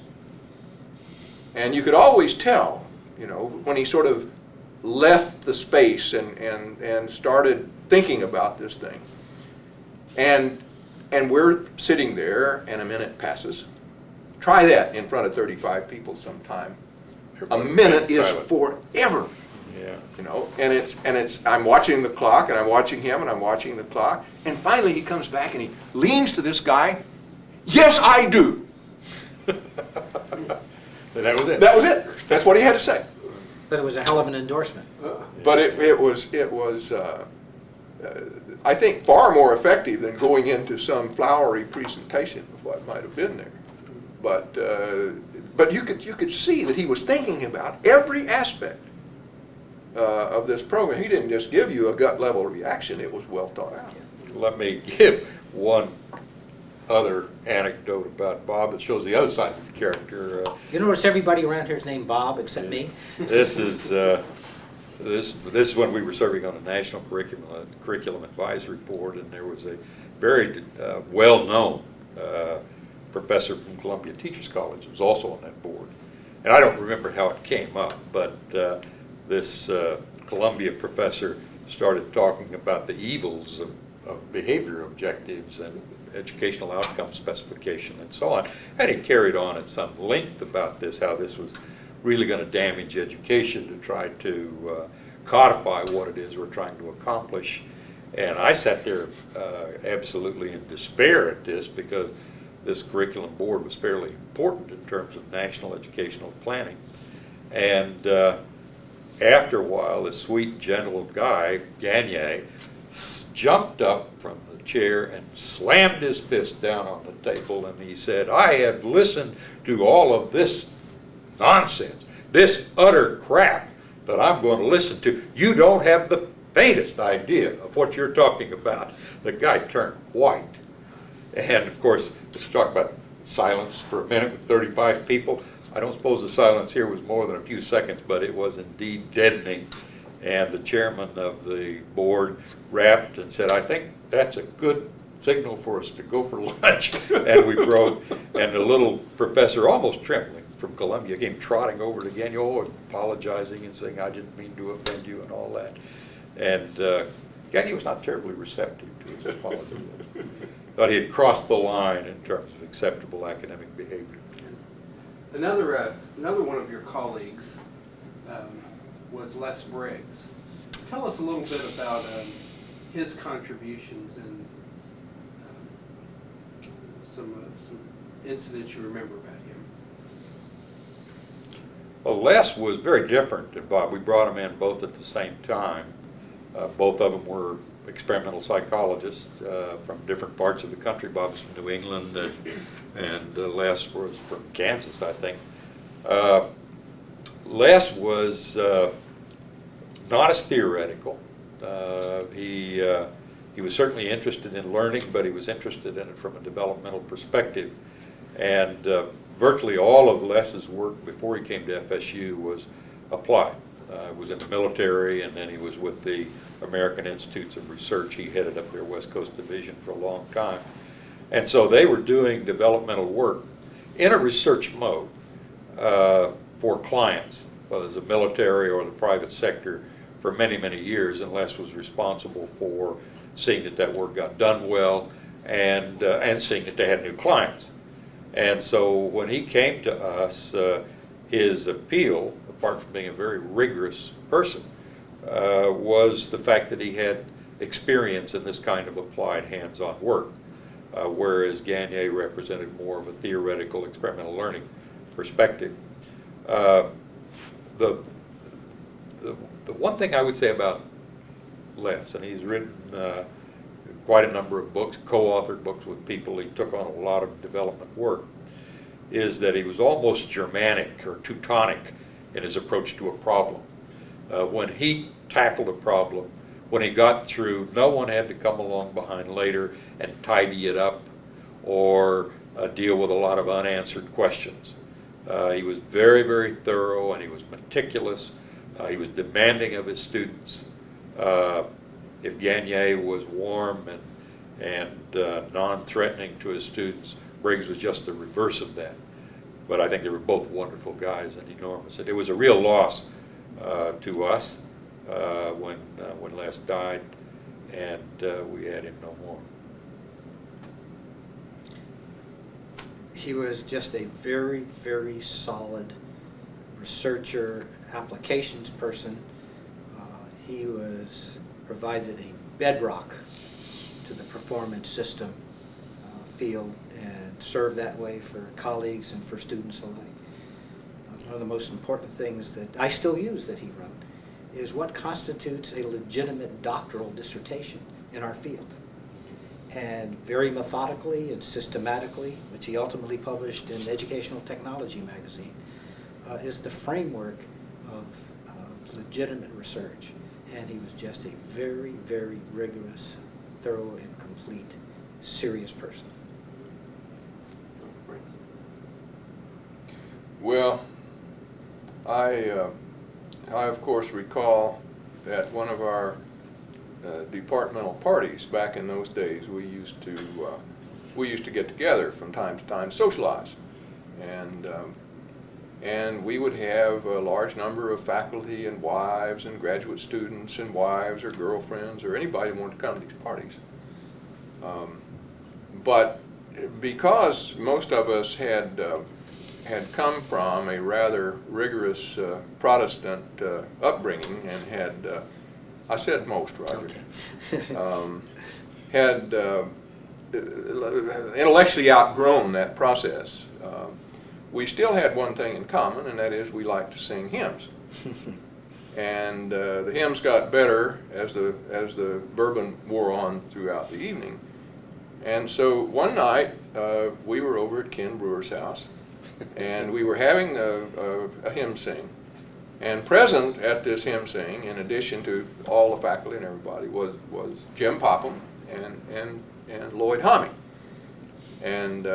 and you could always tell, you know, when he sort of left the space and started thinking about this thing, and we're sitting there, and a minute passes. Try that in front of 35 people sometime. A minute is forever. Yeah. You know, and it's I'm watching the clock, and I'm watching him, and I'm watching the clock, and finally he comes back and he leans to this guy. "Yes, I do." And that was it. That was it. That's what he had to say. But it was a hell of an endorsement. But it was I think far more effective than going into some flowery presentation of what might have been there. But you could see that he was thinking about every aspect of this program. He didn't just give you a gut level reaction, it was well thought out. Let me give one other anecdote about Bob that shows the other side of his character. You notice everybody around here is named Bob except me? This is when we were serving on a national curriculum advisory board, and there was a very well-known professor from Columbia Teachers College who was also on that board. And I don't remember how it came up, but this Columbia professor started talking about the evils of behavior objectives and educational outcome specification and so on. And he carried on at some length about this, how this was really going to damage education to try to codify what it is we're trying to accomplish. And I sat there absolutely in despair at this, because this curriculum board was fairly important in terms of national educational planning. And after a while, this sweet, gentle guy, Gagne, jumped up from the chair and slammed his fist down on the table, and he said, "I have listened to all of this nonsense, this utter crap that I'm going to listen to. You don't have the faintest idea of what you're talking about." The guy turned white. And of course, let's talk about silence for a minute with 35 people. I don't suppose the silence here was more than a few seconds, but it was indeed deadening. And the chairman of the board rapped and said, "I think that's a good signal for us to go for lunch." And we broke, and the little professor, almost trembling, from Columbia, came trotting over to Gagne, apologizing and saying, "I didn't mean to offend you," and all that. And Gagne was not terribly receptive to his apology. Thought he had crossed the line in terms of acceptable academic behavior. Another one of your colleagues was Les Briggs. Tell us a little bit about his contributions and some incidents you remember about him. Well, Les was very different than Bob. We brought him in both at the same time. Both of them were experimental psychologists from different parts of the country. Bob was from New England, and Les was from Kansas, I think. Les was not as theoretical. He was certainly interested in learning, but he was interested in it from a developmental perspective. And virtually all of Les's work before he came to FSU was applied. He was in the military, and then he was with the American Institutes of Research. He headed up their West Coast division for a long time. And so they were doing developmental work in a research mode for clients, whether it's the military or the private sector, for many, many years. And Les was responsible for seeing that that work got done well, and seeing that they had new clients. And so when he came to us, his appeal, apart from being a very rigorous person, was the fact that he had experience in this kind of applied hands-on work, whereas Gagne represented more of a theoretical experimental learning perspective. The one thing I would say about Les, and he's written quite a number of books, co-authored books with people, he took on a lot of development work, is that he was almost Germanic or Teutonic in his approach to a problem. When he tackled a problem, when he got through, no one had to come along behind later and tidy it up or deal with a lot of unanswered questions. He was very, very thorough, and he was meticulous. He was demanding of his students. If Gagne was warm and non-threatening to his students, Briggs was just the reverse of that. But I think they were both wonderful guys and enormous. And it was a real loss to us when Les died, and we had him no more. He was just a very, very solid researcher, applications person. He was provided a bedrock to the performance system field, and served that way for colleagues and for students alike. One of the most important things that I still use that he wrote is what constitutes a legitimate doctoral dissertation in our field. And very methodically and systematically, which he ultimately published in Educational Technology magazine, is the framework of legitimate research. And he was just a very, very rigorous, thorough, and complete, serious person. Well, I of course recall at one of our departmental parties back in those days, we used to get together from time to time, socialize, and we would have a large number of faculty and wives and graduate students and wives or girlfriends or anybody who wanted to come to these parties. But because most of us had come from a rather rigorous Protestant upbringing and had, I said most, Roger, had intellectually outgrown that process. We still had one thing in common, and that is we liked to sing hymns. And the hymns got better as the bourbon wore on throughout the evening. And so one night we were over at Ken Brewer's house, and we were having a hymn sing. And present at this hymn sing, in addition to all the faculty and everybody, was Jim Popham and Lloyd Homme. And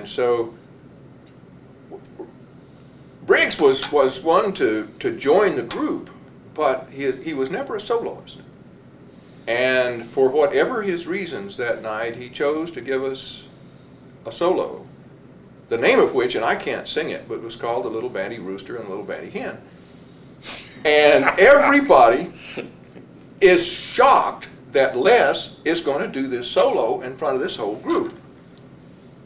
so Briggs was one to join the group, but he was never a soloist. And for whatever his reasons that night, he chose to give us a solo, the name of which, and I can't sing it, but it was called The Little Banty Rooster and the Little Banty Hen. And everybody is shocked that Les is going to do this solo in front of this whole group.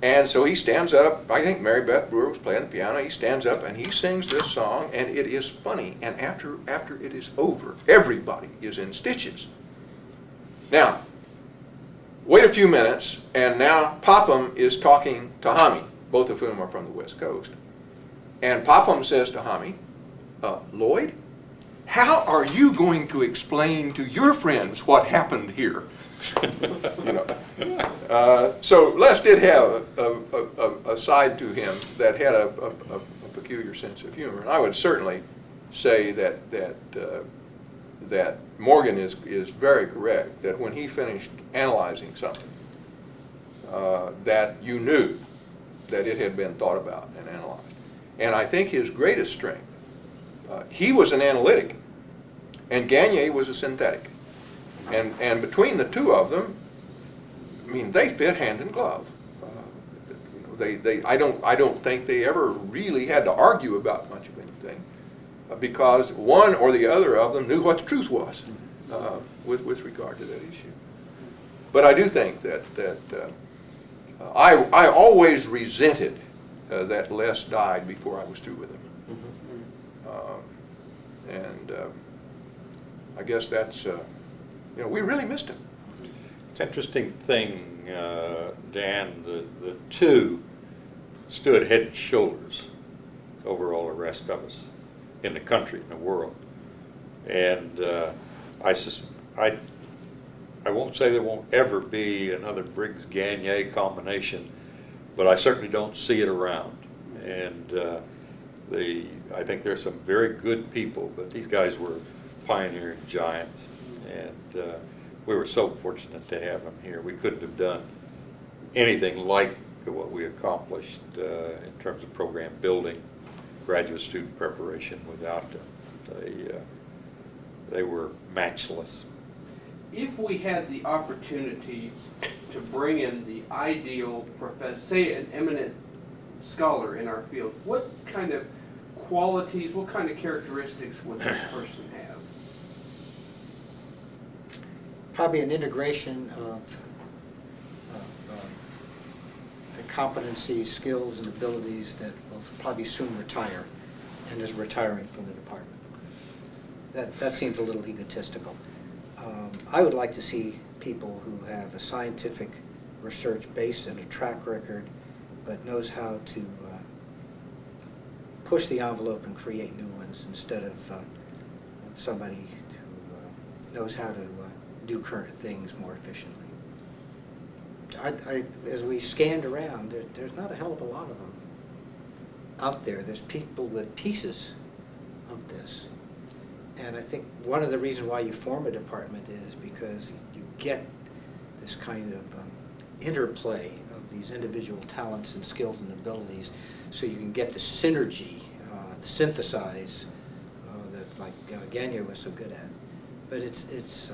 And so he stands up, I think Mary Beth Brewer was playing the piano, he stands up and he sings this song, and it is funny. And after it is over, everybody is in stitches. Now, wait a few minutes, and now Popham is talking to Homme, both of whom are from the West Coast. And Popham says to Homme, Lloyd, how are you going to explain to your friends what happened here? You know. So Les did have a side to him that had a peculiar sense of humor, and I would certainly say that Morgan is very correct, that when he finished analyzing something, that you knew that it had been thought about and analyzed. And I think his greatest strength, he was an analytic, and Gagne was a synthetic. And between the two of them, I mean, they fit hand in glove. I don't think they ever really had to argue about much of anything, because one or the other of them knew what the truth was with regard to that issue. But I do think that I always resented that Les died before I was through with him. And I guess that's, we really missed him. It's an interesting thing, Dan, the two stood head and shoulders over all the rest of us in the country, in the world. And I won't say there won't ever be another Briggs-Gagne combination, but I certainly don't see it around. And I think there's some very good people, but these guys were pioneering giants. And we were so fortunate to have them here. We couldn't have done anything like what we accomplished in terms of program building, graduate student preparation without them. They were matchless. If we had the opportunity to bring in the ideal professor, say an eminent scholar in our field, what kind of qualities, what kind of characteristics would this person have? Probably an integration of the competencies, skills, and abilities that will probably soon retire and is retiring from the department. That seems a little egotistical. I would like to see people who have a scientific research base and a track record, but knows how to push the envelope and create new ones instead of somebody who knows how to do current things more efficiently. As we scanned around, there's not a hell of a lot of them out there. There's people with pieces of this. And I think one of the reasons why you form a department is because you get this kind of interplay of these individual talents and skills and abilities, so you can get the synergy, synthesize that like Ganya was so good at. But it's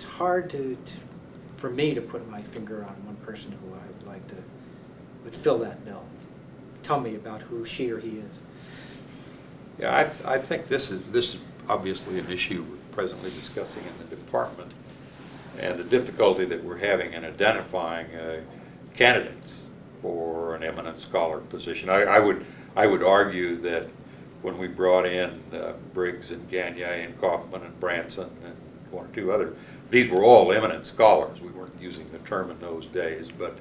hard for me to put my finger on one person who I would like to would fill that bill. Tell me about who she or he is. Yeah, I think this is obviously an issue we're presently discussing in the department, and the difficulty that we're having in identifying candidates for an eminent scholar position. I would argue that when we brought in Briggs and Gagne and Kaufman and Branson and one or two other, these were all eminent scholars. We weren't using the term in those days, but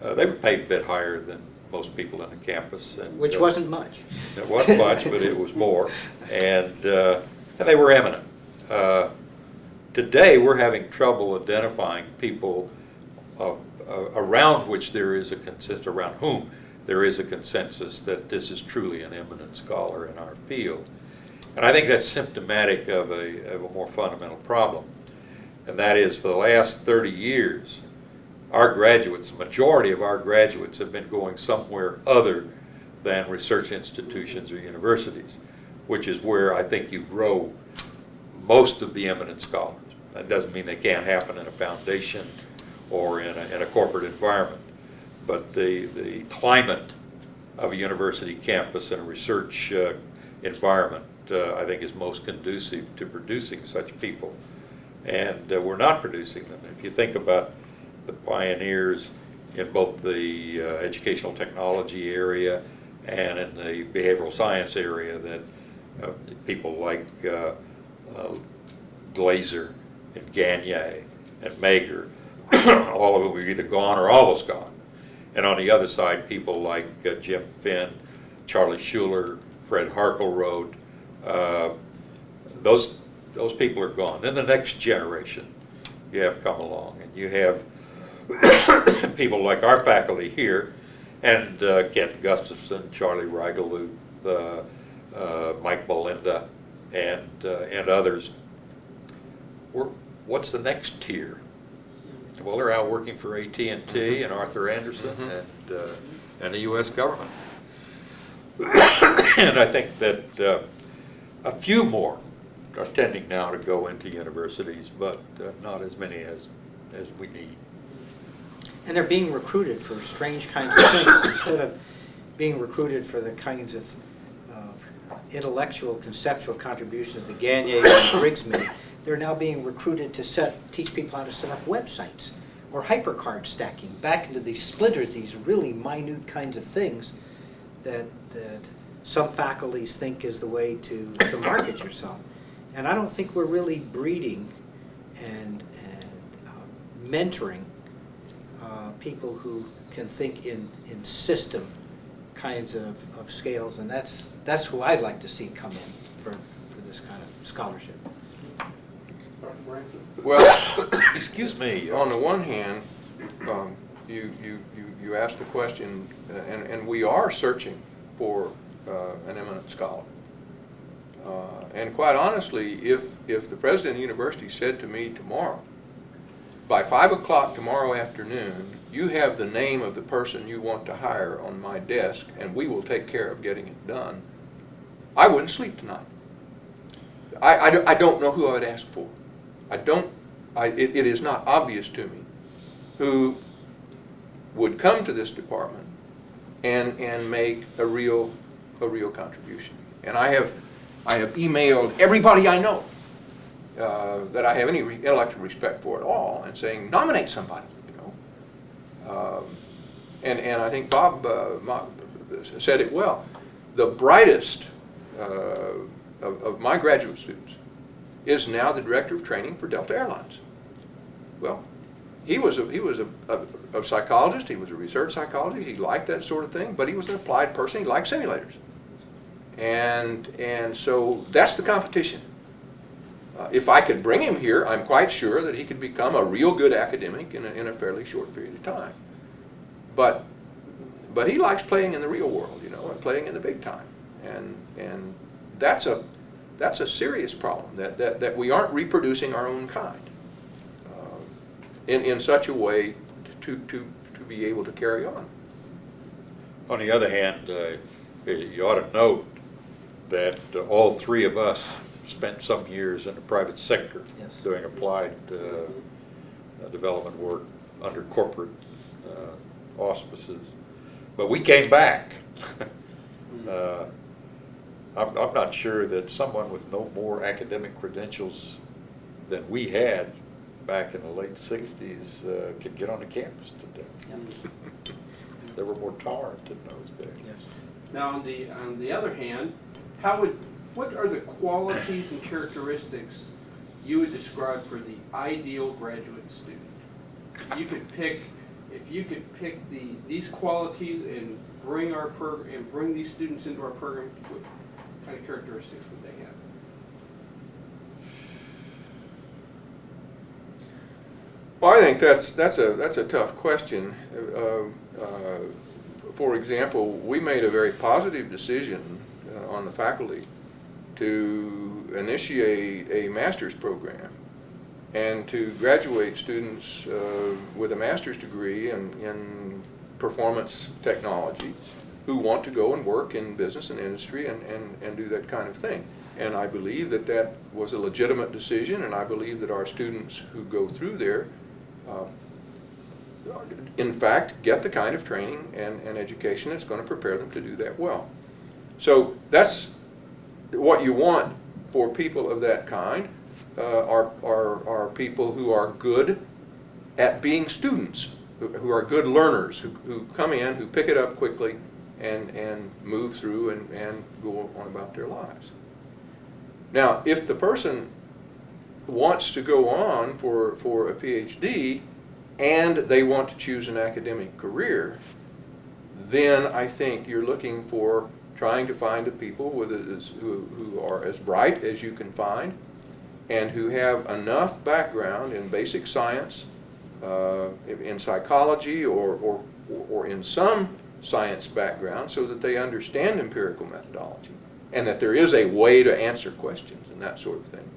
they were paid a bit higher than most people on the campus. And, which wasn't much. It wasn't much, but it was more. And they were eminent. Today, we're having trouble identifying people around which there is a consensus, around whom there is a consensus that this is truly an eminent scholar in our field. And I think that's symptomatic of a more fundamental problem. And that is, for the last 30 years, our graduates, the majority of our graduates have been going somewhere other than research institutions or universities, which is where I think you grow most of the eminent scholars. That doesn't mean they can't happen in a foundation or in a corporate environment, but the climate of a university campus and a research environment, I think, is most conducive to producing such people. And we're not producing them. If you think about the pioneers in both the educational technology area and in the behavioral science area, that people like Glaser and Gagne and Mager, all of whom are either gone or almost gone. And on the other side, people like Jim Finn, Charlie Schuler, Fred Harkleroad, those people are gone. Then the next generation you have come along, and you have people like our faculty here, and Kent Gustafson, Charlie Reigeluth, Mike Belinda, and others. What's the next tier? Well, they're out working for AT&T and Arthur Anderson and the U.S. government. And I think that a few more are tending now to go into universities, but not as many as we need. And they're being recruited for strange kinds of things. Instead of being recruited for the kinds of intellectual, conceptual contributions that Gagne and Briggs made, they're now being recruited to teach people how to set up websites or hypercard stacking, back into these splinters, these really minute kinds of things that some faculties think is the way to market yourself. And I don't think we're really breeding and mentoring people who can think in system kinds of scales, and that's who I'd like to see come in for this kind of scholarship. Well, Excuse me. on the one hand, you asked the question, and we are searching for an eminent scholar. And quite honestly, if the president of the university said to me tomorrow, by 5 o'clock tomorrow afternoon, you have the name of the person you want to hire on my desk, and we will take care of getting it done, I wouldn't sleep tonight. I don't know who I would ask for. It is not obvious to me who would come to this department and make a real contribution. And I have emailed everybody I know that I have any intellectual respect for at all, and saying, nominate somebody, you know. And I think Bob said it well. The brightest of my graduate students is now the director of training for Delta Airlines. Well, he was a psychologist. He was a research psychologist. He liked that sort of thing, but he was an applied person. He liked simulators. And so that's the competition. If I could bring him here, I'm quite sure that he could become a real good academic in a fairly short period of time. But he likes playing in the real world, you know, and playing in the big time. And that's a serious problem, that we aren't reproducing our own kind in such a way to be able to carry on. On the other hand, you ought to note that all three of us spent some years in the private sector. Yes. Doing applied development work under corporate auspices. But we came back. I'm not sure that someone with no more academic credentials than we had back in the late 60s could get on the campus today. They were more tolerant in those days. Yes. Now, on the other hand, what are the qualities and characteristics you would describe for the ideal graduate student? If you could pick these qualities and bring these students into our program, what kind of characteristics would they have? Well, I think that's a tough question. For example, we made a very positive decision on the faculty to initiate a master's program and to graduate students with a master's degree in performance technology who want to go and work in business and industry and do that kind of thing. And I believe that was a legitimate decision, and I believe that our students who go through there in fact get the kind of training and education that's going to prepare them to do that well. So that's what you want for people of that kind, are people who are good at being students, who are good learners, who come in, who pick it up quickly and move through and go on about their lives. Now, if the person wants to go on for a PhD and they want to choose an academic career, then I think you're looking for trying to find the people who are as bright as you can find and who have enough background in basic science, in psychology or in some science background so that they understand empirical methodology and that there is a way to answer questions and that sort of thing,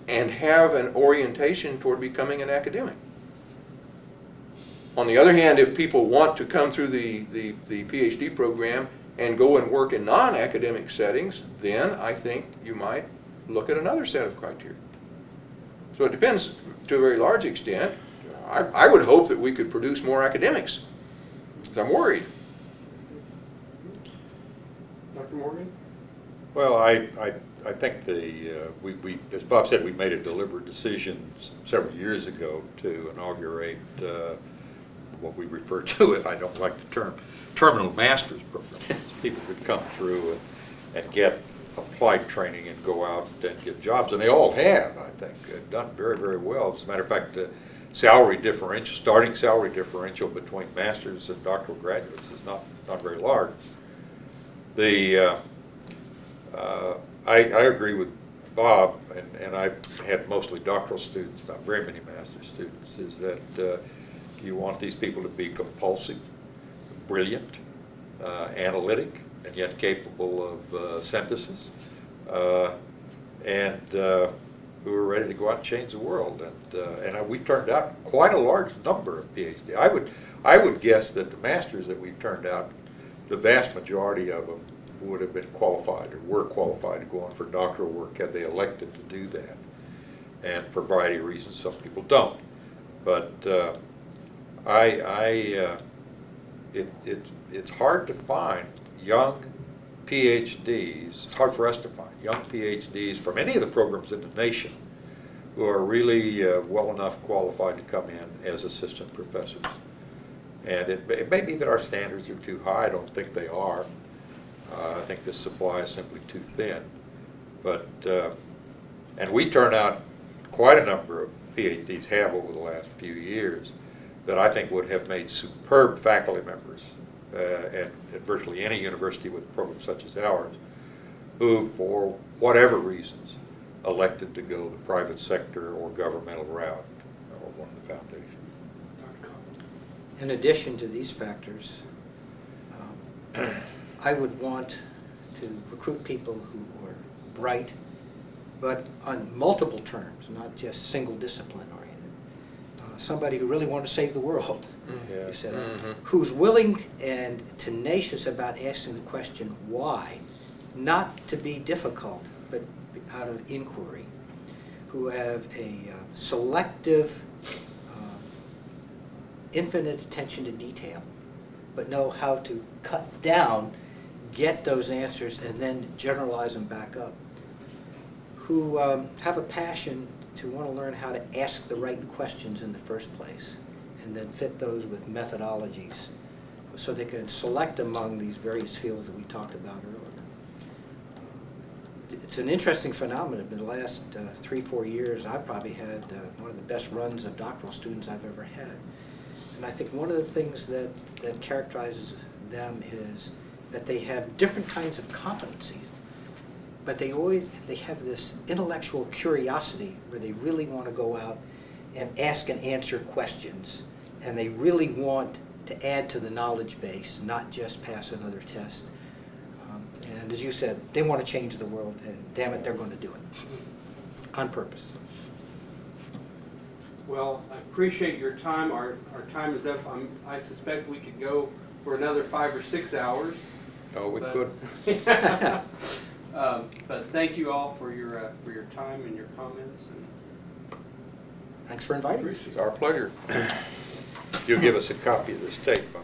and have an orientation toward becoming an academic. On the other hand, if people want to come through the PhD program and go and work in non-academic settings, then I think you might look at another set of criteria. So it depends to a very large extent. I would hope that we could produce more academics, because I'm worried. Dr. Morgan? Well, I think we as Bob said, we made a deliberate decision several years ago to inaugurate what we refer to, I don't like the term, terminal master's programs. People could come through and get applied training and go out and get jobs, and they all have, I think, done very, very well. As a matter of fact, salary differential, starting salary differential between masters and doctoral graduates is not very large. I agree with Bob, and I've had mostly doctoral students, not very many master's students, is that you want these people to be compulsive, brilliant, analytic, and yet capable of synthesis, and who are ready to go out and change the world. And we've turned out quite a large number of PhD. I would guess that the masters that we've turned out, the vast majority of them would have been qualified or were qualified to go on for doctoral work had they elected to do that. And for a variety of reasons, some people don't. But it's hard to find young PhDs, it's hard for us to find young PhDs from any of the programs in the nation who are really well enough qualified to come in as assistant professors. And it may be that our standards are too high. I don't think they are. I think the supply is simply too thin. But, and we turn out quite a number of PhDs have over the last few years that I think would have made superb faculty members at virtually any university with a program such as ours, who for whatever reasons elected to go the private sector or governmental route, or one of the foundations. In addition to these factors, I would want to recruit people who are bright, but on multiple terms, not just single discipline oriented. Somebody who really wanted to save the world, Yeah. you said, Mm-hmm. who's willing and tenacious about asking the question why, not to be difficult, but out of inquiry, who have a selective, infinite attention to detail, but know how to cut down, get those answers, and then generalize them back up, who have a passion to want to learn how to ask the right questions in the first place, and then fit those with methodologies, so they can select among these various fields that we talked about earlier. It's an interesting phenomenon. In the last 3-4 years, I've probably had one of the best runs of doctoral students I've ever had. And I think one of the things that characterizes them is that they have different kinds of competencies, but they have this intellectual curiosity where they really want to go out and ask and answer questions, and they really want to add to the knowledge base, not just pass another test. And as you said, they want to change the world, and damn it, they're going to do it on purpose. Well, I appreciate your time. Our time is up. I suspect we could go for another 5 or 6 hours. Oh, we But- could. But thank you all for your time and your comments. Thanks for inviting us. It's our pleasure. You'll give us a copy of this tape, huh?